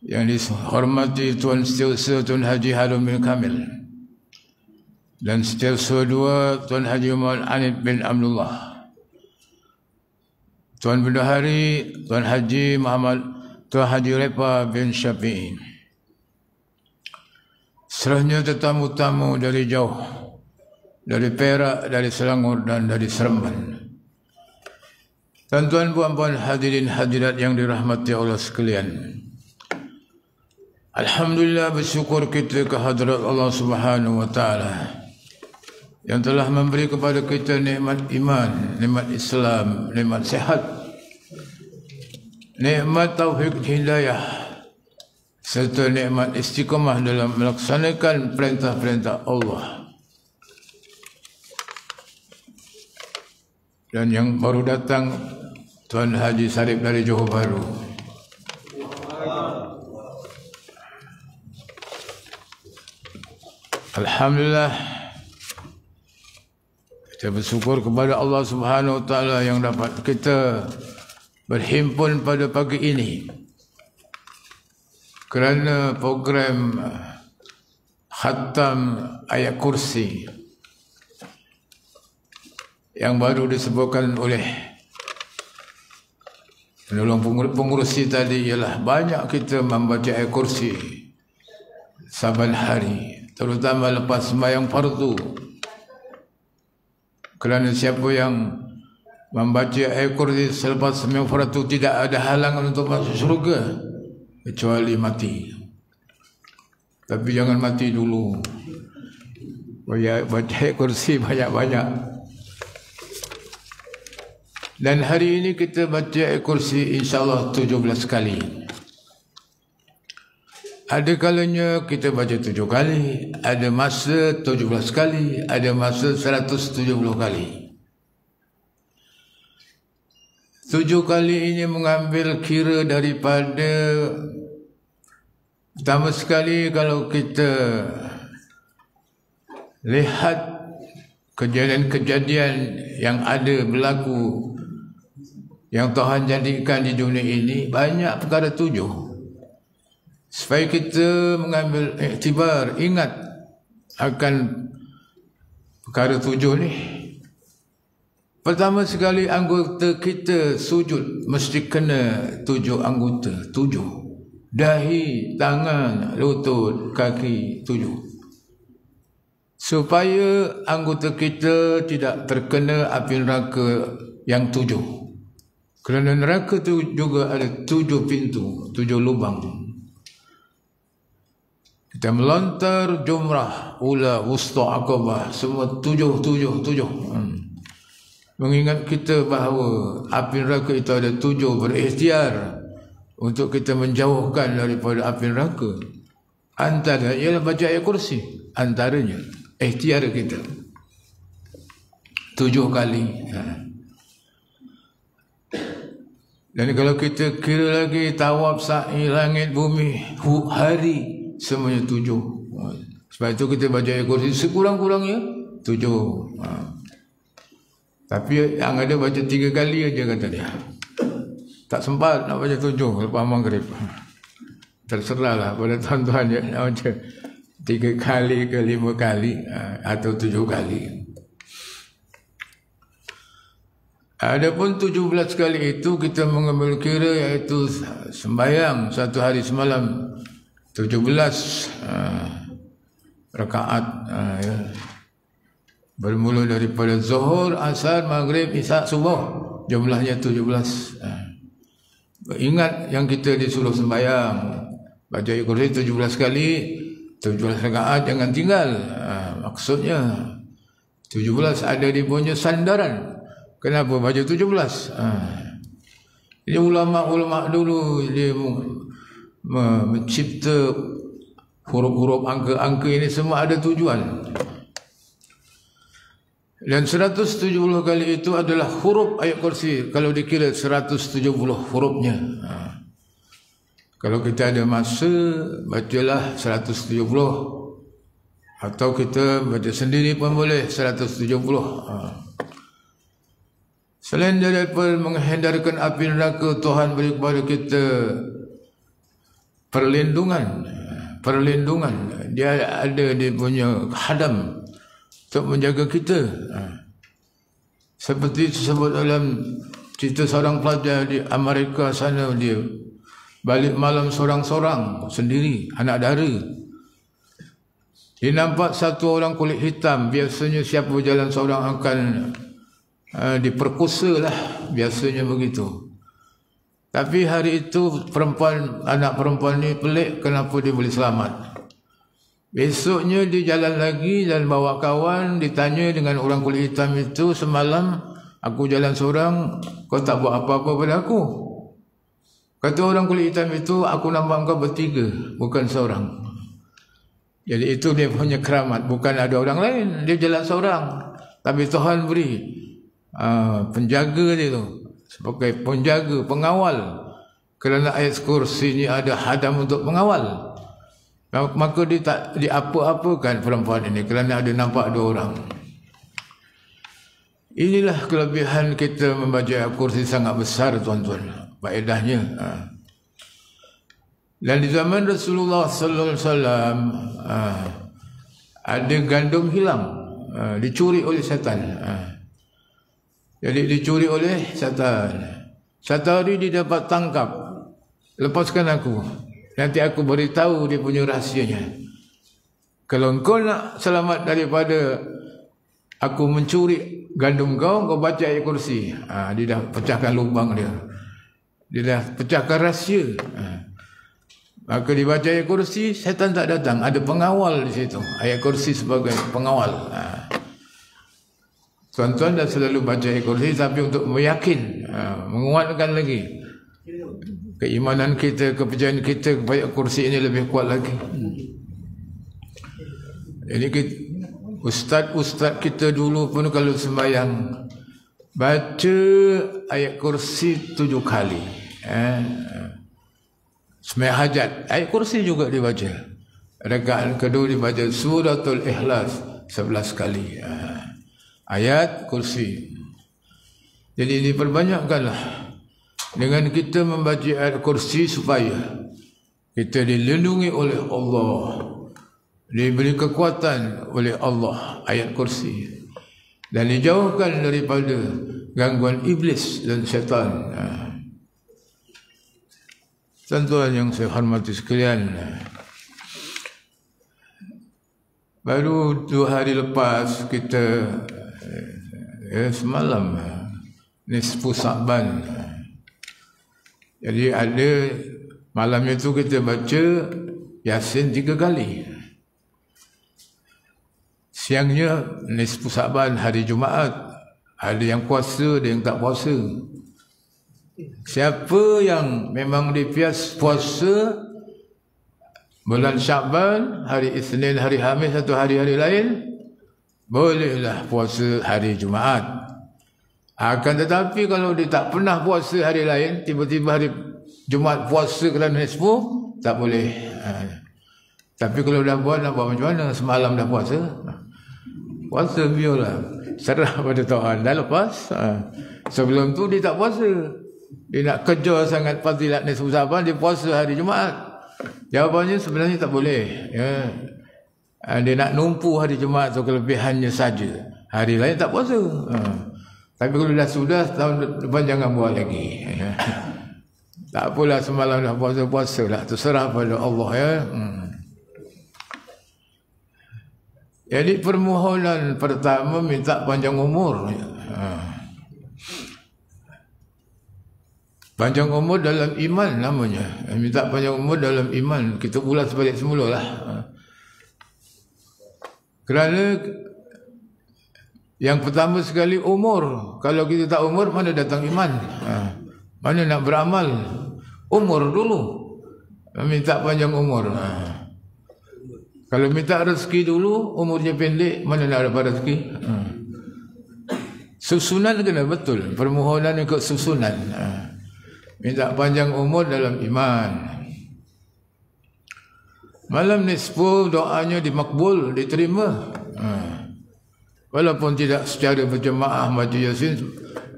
yang dihormati Tuan Setiausaha Tuan Haji Harun bin Kamil, dan Setiausaha 2 Tuan Haji Muhammad Anid bin Abdullah, Tuan Bendahari Tuan Haji Muhammad Tuan Haji Repa bin Syafi'i. Seterusnya tetamu-tamu dari jauh, dari Perak, dari Selangor dan dari Seremban. Tuan-tuan, puan-puan, hadirin hadirat yang dirahmati Allah sekalian. Alhamdulillah, bersyukur kita kehadrat Allah Subhanahu wa taala yang telah memberi kepada kita nikmat iman, nikmat Islam, nikmat sihat, nikmat taufik hidayah, serta nikmat istiqamah dalam melaksanakan perintah-perintah Allah. Dan yang baru datang, Tuan Haji Sarip dari Johor Bahru. Alhamdulillah, kita bersyukur kepada Allah Subhanahu wa taala yang dapat kita berhimpun pada pagi ini kerana program khatam ayat kursi yang baru disebutkan oleh penolong pengurusi tadi, ialah banyak kita membaca ayat kursi saban hari, terutama lepas sembahyang fardu. Kerana siapa yang membaca ayat kursi selepas sembahyang fardu tidak ada halangan untuk masuk syurga kecuali mati. Tapi jangan mati dulu. Baca ayat kursi banyak-banyak. Dan hari ini kita baca ayat kursi insyaAllah 17 kali. Ada kalanya kita baca 7 kali, ada masa 17 kali, ada masa 170 kali. 7 kali ini mengambil kira daripada, pertama sekali kalau kita lihat kejadian-kejadian yang ada berlaku, yang Tuhan jadikan di dunia ini, banyak perkara 7. Supaya kita mengambil iktibar, ingat akan perkara 7 ni. Pertama sekali, anggota kita sujud mesti kena 7 anggota, 7. Dahi, tangan, lutut, kaki, 7. Supaya anggota kita tidak terkena api neraka yang 7. Kerana neraka itu juga ada 7 pintu, 7 lubang. Kita melontar jumrah, ula, wusta, aqabah, semua 7. Mengingat kita bahawa api neraka itu ada 7, berikhtiar untuk kita menjauhkan daripada api neraka. Antara ialah baca ayat kursi, antaranya ikhtiar kita 7 kali. Dan kalau kita kira lagi tawaf, sa'i, langit, bumi, hari, semuanya 7. Sebab itu kita baca ayat kursi sekurang-kurangnya 7. Tapi yang ada baca 3 kali aja kata dia. Tak sempat nak baca 7 lepas maghrib. Terserahlah pada tuan-tuan je nak baca 3 kali ke 5 kali atau 7 kali. Adapun 17 kali itu kita mengambil kira, iaitu sembahyang satu hari semalam 17 rakaat, ya. Bermula daripada Zuhur, Asar, Maghrib, Isyak, Subuh, jumlahnya 17. Ingat yang kita disuruh sembahyang, baca ayat kursi 17 kali, 17 rakaat, jangan tinggal. Maksudnya 17 ada di punya sandaran. Kenapa baca 17? Jadi ulama-ulama dulu dia mencipta huruf-huruf, angka-angka ini semua ada tujuan. Dan 170 kali itu adalah huruf ayat kursi. Kalau dikira 170 hurufnya. Kalau kita ada masa, bacalah 170. Atau kita baca sendiri pun boleh 170. Selain daripada menghindarkan api neraka, Tuhan beri kepada kita perlindungan. Dia ada dia punya khadam untuk menjaga kita. Seperti disebut dalam cerita seorang pelajar di Amerika sana, dia balik malam sorang-sorang sendiri, anak dara. Dia nampak satu orang kulit hitam. Biasanya siapa berjalan seorang akan diperkosa lah, biasanya begitu. Tapi hari itu anak perempuan ni pelik kenapa dia boleh selamat. Besoknya dia jalan lagi dan bawa kawan, ditanya dengan orang kulit hitam itu, semalam aku jalan seorang, kau tak buat apa-apa pada aku. Kata orang kulit hitam itu, aku nampak kau bertiga, bukan seorang. Jadi itu dia punya keramat, bukan ada orang lain, dia jalan seorang. Tapi Tuhan beri penjaga dia tu, sebagai penjaga, pengawal. Kerana ayat kursi ni ada hadam untuk pengawal, maka dia tak diapa-apakan perempuan ini kerana ada nampak dua orang. Inilah kelebihan kita membaca ayat kursi, sangat besar tuan-tuan faedahnya. Dan di zaman Rasulullah sallallahu alaihi wasallam ada gandum hilang, dicuri oleh syaitan. Jadi dicuri oleh syaitan. Satu hari dia dapat tangkap, lepaskan aku, nanti aku beritahu dia punya rahsianya. Kalau engkau nak selamat daripada aku mencuri gandum kau, kau baca ayat kursi. Dia dah pecahkan lubang dia. Dia dah pecahkan rahsia. Maka dibaca ayat kursi, syaitan tak datang. Ada pengawal di situ. Ayat kursi sebagai pengawal. Tuan-tuan dah selalu baca ayat kursi, tapi untuk meyakin, menguatkan lagi keimanan kita, kepercayaan kita kepada ayat kursi ini lebih kuat lagi. Jadi ustaz-ustaz kita dulu pun kalau sembahyang baca ayat kursi 7 kali. Sembahyang hajat, ayat kursi juga dibaca. Rakaat kedua dibaca suratul Ikhlas 11 kali. Ayat kursi. Jadi diperbanyakkanlah dengan kita membaca ayat kursi supaya kita dilindungi oleh Allah, diberi kekuatan oleh Allah, ayat kursi, dan dijauhkan daripada gangguan iblis dan syaitan. Tuan-tuan yang saya hormati sekalian, baru 2 hari lepas kita semalam nisfu Sa'ban. Jadi ada malam itu kita baca Yasin 3 kali. Siangnya nisfu Sa'ban, hari Jumaat. Ada yang puasa, ada yang tak puasa. Siapa yang memang dipias puasa bulan Sya'ban, hari Isnin, hari Khamis atau hari-hari lain, bolehlah puasa hari Jumaat. Akan tetapi kalau dia tak pernah puasa hari lain, tiba-tiba hari Jumaat puasa kerana nisfu, tak boleh. Tapi kalau dah buat, nak buat macam mana? Semalam dah puasa, puasa biarlah, serah pada Tuhan. Dah lepas, sebelum tu dia tak puasa. Dia nak kejar sangat fadilat nisfu Sa'ban, dia puasa hari Jumaat. Jawapannya sebenarnya tak boleh. Dia nak numpu hari Jumaat tu, kelebihannya saja. Hari lain tak puasa. Tapi kalau dah sudah, tahun depan jangan buat lagi. Tak apalah, semalam dah puasa lah, terserah pada Allah ya. Jadi permohonan pertama minta panjang umur. Panjang umur dalam iman namanya. Minta panjang umur dalam iman. Kita ulas balik semula lah. Kerana yang pertama sekali umur. Kalau kita tak umur, mana datang iman? Mana nak beramal? Umur dulu. Minta panjang umur. Kalau minta rezeki dulu, umurnya pendek, mana nak dapat rezeki? Susunan kena betul. Permohonan ikut susunan. Minta panjang umur dalam iman. Malam nisfu doanya dimakbul, diterima. Walaupun tidak secara berjemaah baca Yasin,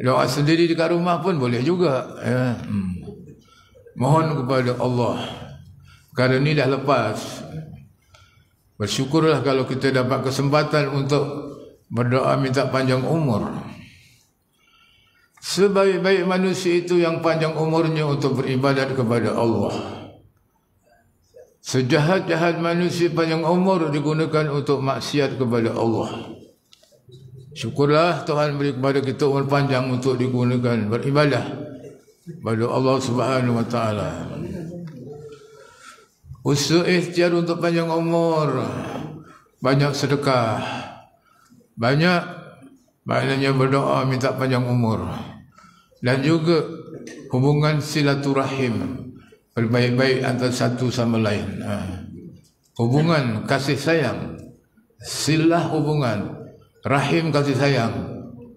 doa sendiri dekat rumah pun boleh juga. Mohon kepada Allah. Perkara ni dah lepas. Bersyukurlah kalau kita dapat kesempatan untuk berdoa minta panjang umur. Sebaik-baik manusia itu yang panjang umurnya untuk beribadat kepada Allah. Sejahat-jahat manusia panjang umur digunakan untuk maksiat kepada Allah. Syukurlah Tuhan beri kepada kita umur panjang untuk digunakan beribadah kepada Allah Subhanahu wa taala. Usaha ikhtiar untuk panjang umur, banyak sedekah, banyak maknanya berdoa minta panjang umur, dan juga hubungan silaturahim, berbaik-baik antara satu sama lain. Hubungan kasih sayang, silah hubungan, rahim kasih sayang,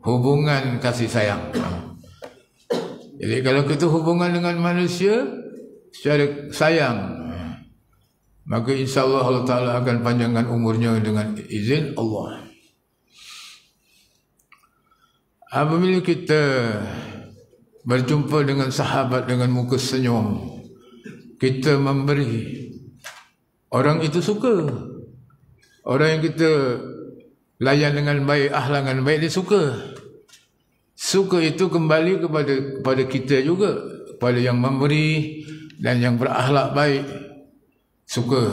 hubungan kasih sayang. Jadi kalau kita hubungan dengan manusia secara sayang, maka insyaAllah Allah Ta'ala akan panjangkan umurnya dengan izin Allah. Apabila kita berjumpa dengan sahabat dengan muka senyum, kita memberi, orang itu suka. Orang yang kita layan dengan baik, akhlak dengan baik, dia suka. Suka itu kembali kepada kita juga, kepada yang memberi dan yang berakhlak baik. Suka.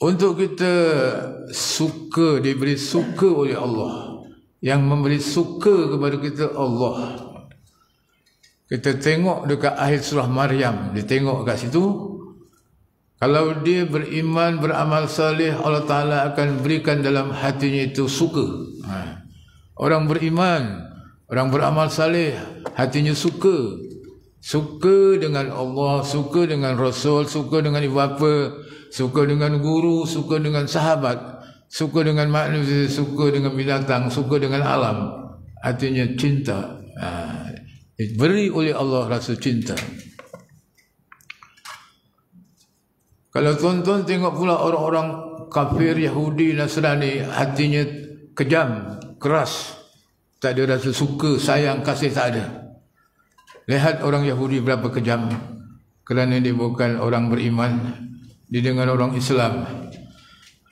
Untuk kita suka, diberi suka oleh Allah. Yang memberi suka kepada kita Allah. Kita tengok dekat akhir surah Maryam, dia tengok kat situ, kalau dia beriman, beramal saleh, Allah Ta'ala akan berikan dalam hatinya itu suka. Orang beriman, orang beramal saleh, hatinya suka. Suka dengan Allah, suka dengan Rasul, suka dengan ibu bapa, suka dengan guru, suka dengan sahabat, suka dengan manusia, suka dengan binatang, suka dengan alam. Artinya cinta. Diberi oleh Allah rasa cinta. Kalau tuan-tuan tengok pula orang-orang kafir, Yahudi, Nasrani, hatinya kejam, keras, tak ada rasa suka, sayang, kasih, tak ada. Lihat orang Yahudi berapa kejam, kerana dia bukan orang beriman, dia dengan orang Islam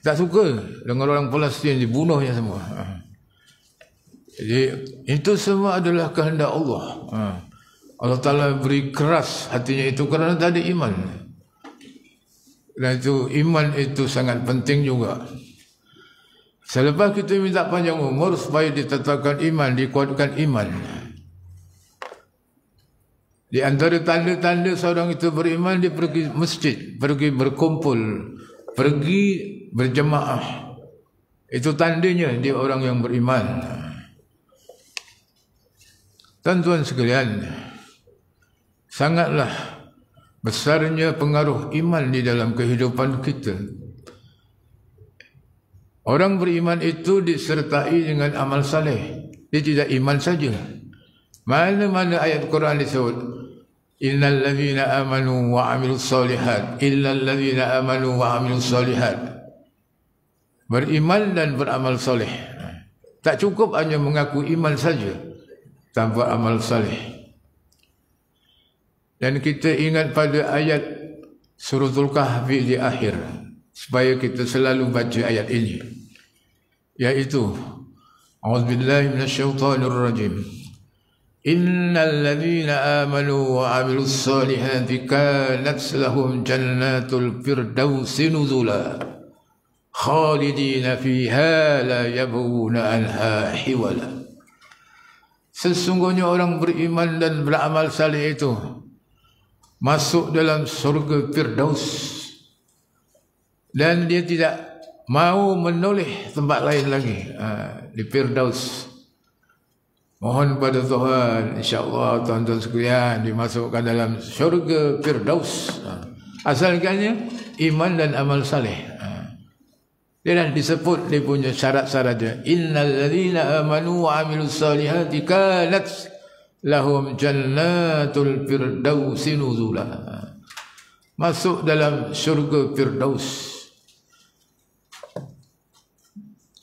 tak suka, dengan orang Palestin dibunuhnya semua. Jadi itu semua adalah kehendak Allah. Allah Ta'ala beri keras hatinya itu kerana tak ada iman. Dan itu iman itu sangat penting juga. Selepas kita minta panjang umur supaya ditetapkan iman, dikuatkan iman. Di antara tanda-tanda seorang itu beriman, dia pergi masjid, pergi berkumpul, pergi berjemaah. Itu tandanya dia orang yang beriman. Tuan-tuan sekalian, sangatlah besarnya pengaruh iman di dalam kehidupan kita. Orang beriman itu disertai dengan amal saleh. Dia tidak iman saja. Mana-mana ayat Quran disebut, innal ladzina amanu wa amilus solihat, illal ladzina amanu wa amilus solihat. Beriman dan beramal soleh. Tak cukup hanya mengaku iman saja tanpa amal saleh. Dan kita ingat pada ayat Suratul Kahfi di akhir, supaya kita selalu baca ayat ini, yaitu a'udzubillahi minasyaitonir rajim. Innal ladzina amanu wa 'amilus solihati kanat lahum jannatul firdausi nuzula khalidina fiha la yabghuna anha hiwala. Sesungguhnya orang beriman dan beramal saleh itu masuk dalam surga Firdaus, dan dia tidak mau menoleh tempat lain lagi di Firdaus. Mohon pada Tuhan, insya-Allah tuan-tuan sekalian dimasukkan dalam surga Firdaus. Asalkannya iman dan amal saleh. Dia dah disebut dia punya syarat-syaratnya. Innal ladzina amanu wa 'amilus solihati kanat lahum jannatul firdausi nuzula. Masuk dalam syurga Firdaus.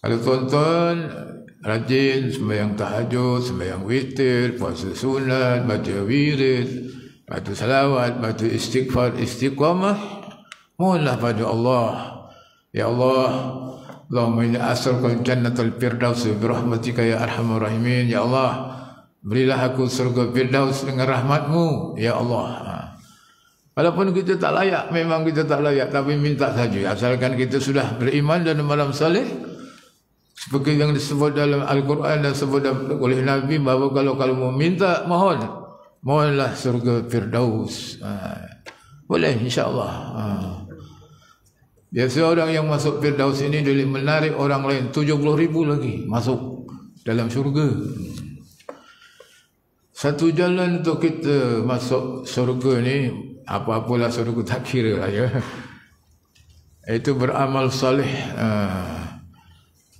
Kalau tuan-tuan rajin sembahyang tahajud, sembahyang witir, puasa sunat, baca wirid, baca salawat, baca istighfar, istiqamah, mohonlah pada Allah, ya Allah, Allahumma inni as'aluka al-jannatal firdaus bi rahmatika ya arhamar rahimin. Ya Allah, berilah aku surga firdaus dengan rahmatmu ya Allah. Walaupun kita tak layak, memang kita tak layak, tapi minta saja asalkan kita sudah beriman dan beramal saleh. Seperti yang disebut dalam Al-Quran dan disebut oleh Nabi, bahawa kalau mau minta, mohonlah surga firdaus. Boleh insya-Allah. Biasa orang yang masuk firdaus ini boleh menarik orang lain 70,000 lagi masuk dalam syurga. Satu jalan untuk kita masuk syurga ni, apa-apalah syurga tak kira lah ya, itu beramal salih.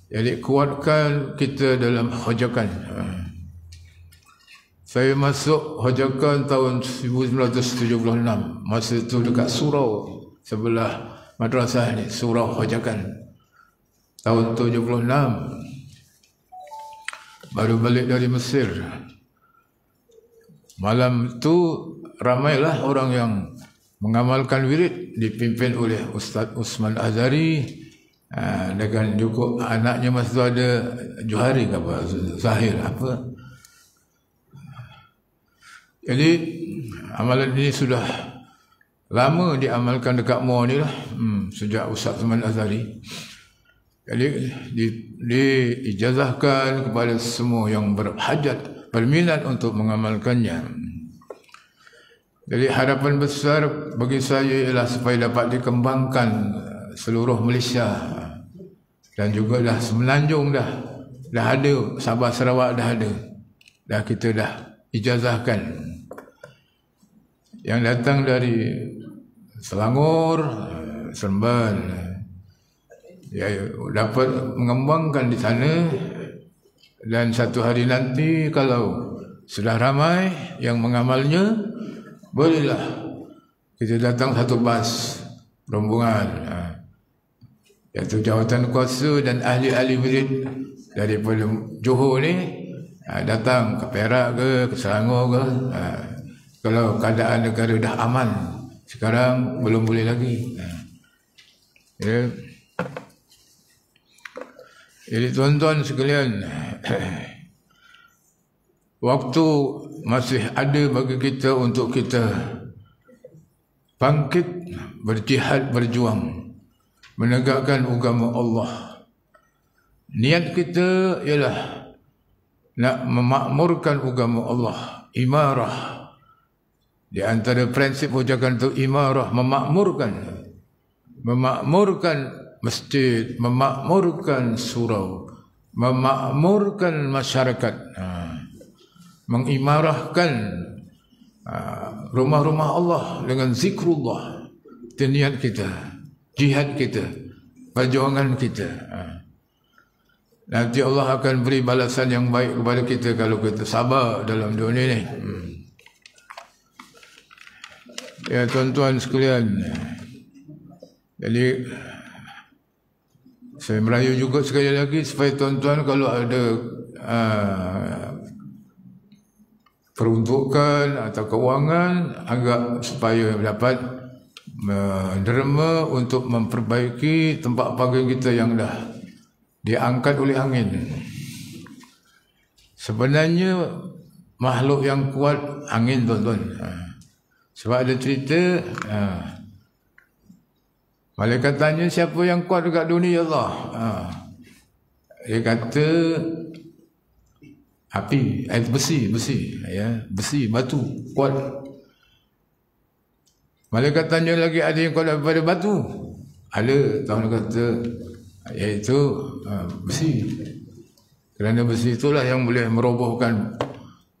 Jadi kuatkan kita dalam hojakan. Saya masuk hojakan tahun 1976. Masa itu dekat surau sebelah madrasah ni, surau hojakan. Tahun 76. Baru balik dari Mesir. Malam itu ramailah orang yang mengamalkan wirid, dipimpin oleh Ustaz Usman Azhari, dengan juga anaknya masa itu ada Johari ke apa, Zahir apa. Jadi amalan ini sudah lama diamalkan dekat Muar ni lah, sejak Ustaz Usman Azhari. Jadi diijazahkan kepada semua yang berhajat, berminat untuk mengamalkannya. Jadi harapan besar bagi saya ialah supaya dapat dikembangkan seluruh Malaysia, dan juga dah Semenanjung dah ada, Sabah Sarawak dah ada, dah kita dah ijazahkan. Yang datang dari Selangor, Seremban, ya, dapat mengembangkan di sana. Dan satu hari nanti kalau sudah ramai yang mengamalnya, bolehlah kita datang satu bas rombongan, iaitu jawatan kuasa dan ahli-ahli wirid daripada Johor ni, datang ke Perak ke Selangor ke. Kalau keadaan negara dah aman, sekarang belum boleh lagi. Ya. Jadi tuan-tuan sekalian, waktu masih ada bagi kita untuk kita bangkit, berjihad, berjuang, menegakkan agama Allah. Niat kita ialah nak memakmurkan agama Allah, imarah. Di antara prinsip hojakan itu imarah, memakmurkan masjid, memakmurkan surau, memakmurkan masyarakat, mengimarahkan rumah-rumah Allah dengan zikrullah. Itu niat kita, jihad kita, perjuangan kita. Nanti Allah akan beri balasan yang baik kepada kita kalau kita sabar dalam dunia ini. Ya tuan-tuan sekalian, jadi saya merayu juga sekali lagi supaya tuan-tuan kalau ada peruntukan atau kewangan, agak supaya dapat menderma untuk memperbaiki tempat panggung kita yang dah diangkat oleh angin. Sebenarnya makhluk yang kuat angin, tuan-tuan. Sebab ada cerita, malaikat tanya siapa yang kuat dekat dunia Allah. Dia kata api, besi, ya, besi, batu kuat. Malaikat tanya lagi, ada yang kuat daripada batu? Ada, Tuhan kata, iaitu besi. Kerana besi itulah yang boleh merobohkan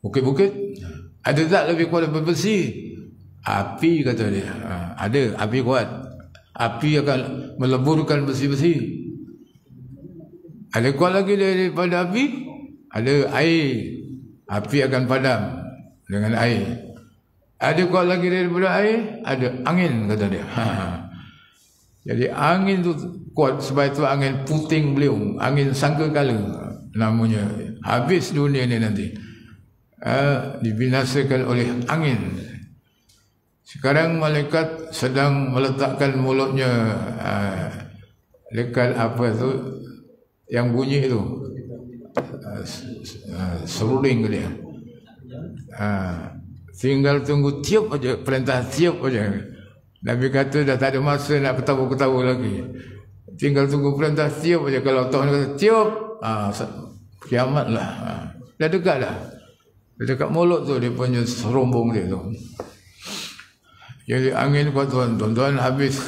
bukit-bukit. Ada tak lebih kuat daripada besi? Api, kata dia. Ada, api kuat. Api akan meleburkan besi-besi. Ada kuat lagi daripada api? Ada air. Api akan padam dengan air. Ada kuat lagi daripada air? Ada angin, kata dia. Jadi angin tu kuat, sebab itu angin puting beliung, angin sangkakala namanya. Habis dunia ni nanti. Dibinasakan oleh angin. Sekarang malaikat sedang meletakkan mulutnya dekat apa tu yang bunyi tu seruling dia. Tinggal tunggu tiup aja, perintah tiup aja. Nabi kata dah tak ada masa nak ketawa-ketawa lagi. Tinggal tunggu perintah tiup aja. Kalau Tuhan kata tiup, kiamatlah. Dah dekat dah. Dah dekat mulut tu dia punya serombong dia tu. Jadi angin kuat tuan-tuan habis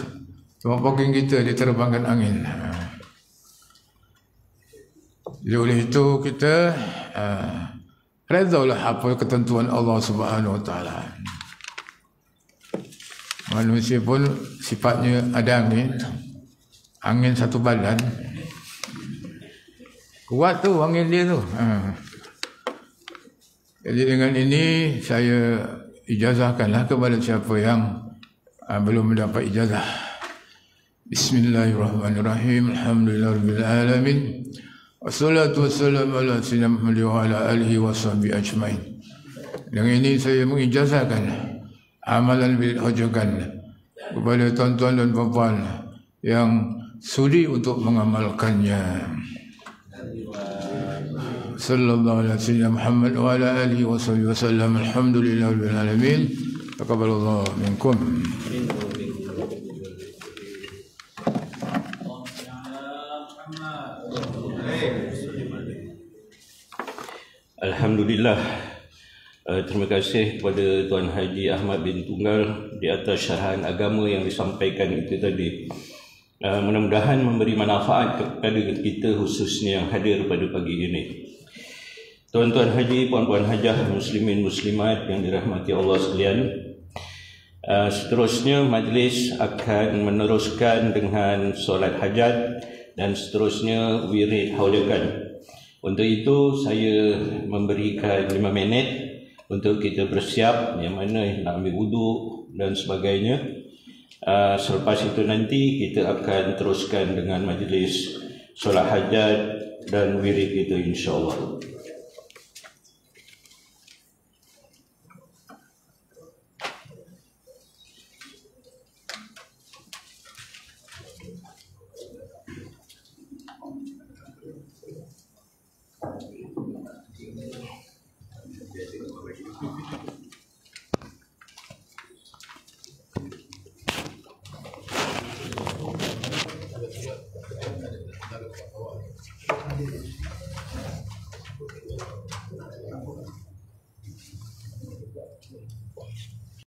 semua poking kita diterbangkan angin. Jadi oleh itu kita redalah apa ketentuan Allah Subhanahu Wa Taala. Manusia pun sifatnya ada angin satu badan. Kuat tu angin dia tu. Jadi dengan ini saya ijazahkanlah kepada siapa yang belum mendapat ijazah. Bismillahirrahmanirrahim. Alhamdulillahirabbil alamin. Wassalatu wassalamu ala sayyidina Muhammad wa ala alihi washabbihi ajmain. Dengan ini saya mengijazahkan amalan bilhajakan kepada tuan-tuan dan puan-puan yang sudi untuk mengamalkannya. Sallallahu alaihi wasallam Muhammad wa ala alihi washabbihi wasallam. Alhamdulillahirabbil alamin. Taqabbalallahu minkum. Alhamdulillah. Terima kasih kepada Tuan Haji Ahmad bin Tunggal di atas syarahan agama yang disampaikan itu tadi. Mudah-mudahan memberi manfaat kepada kita khususnya yang hadir pada pagi ini. Tuan-tuan haji, puan-puan hajah, muslimin muslimat yang dirahmati Allah sekalian. Seterusnya majlis akan meneruskan dengan solat hajat dan seterusnya wirid haujakan. Untuk itu saya memberikan 5 minit untuk kita bersiap yang mana nak ambil wuduk dan sebagainya. Selepas itu nanti kita akan teruskan dengan majlis solat hajat dan wirid kita insya-Allah.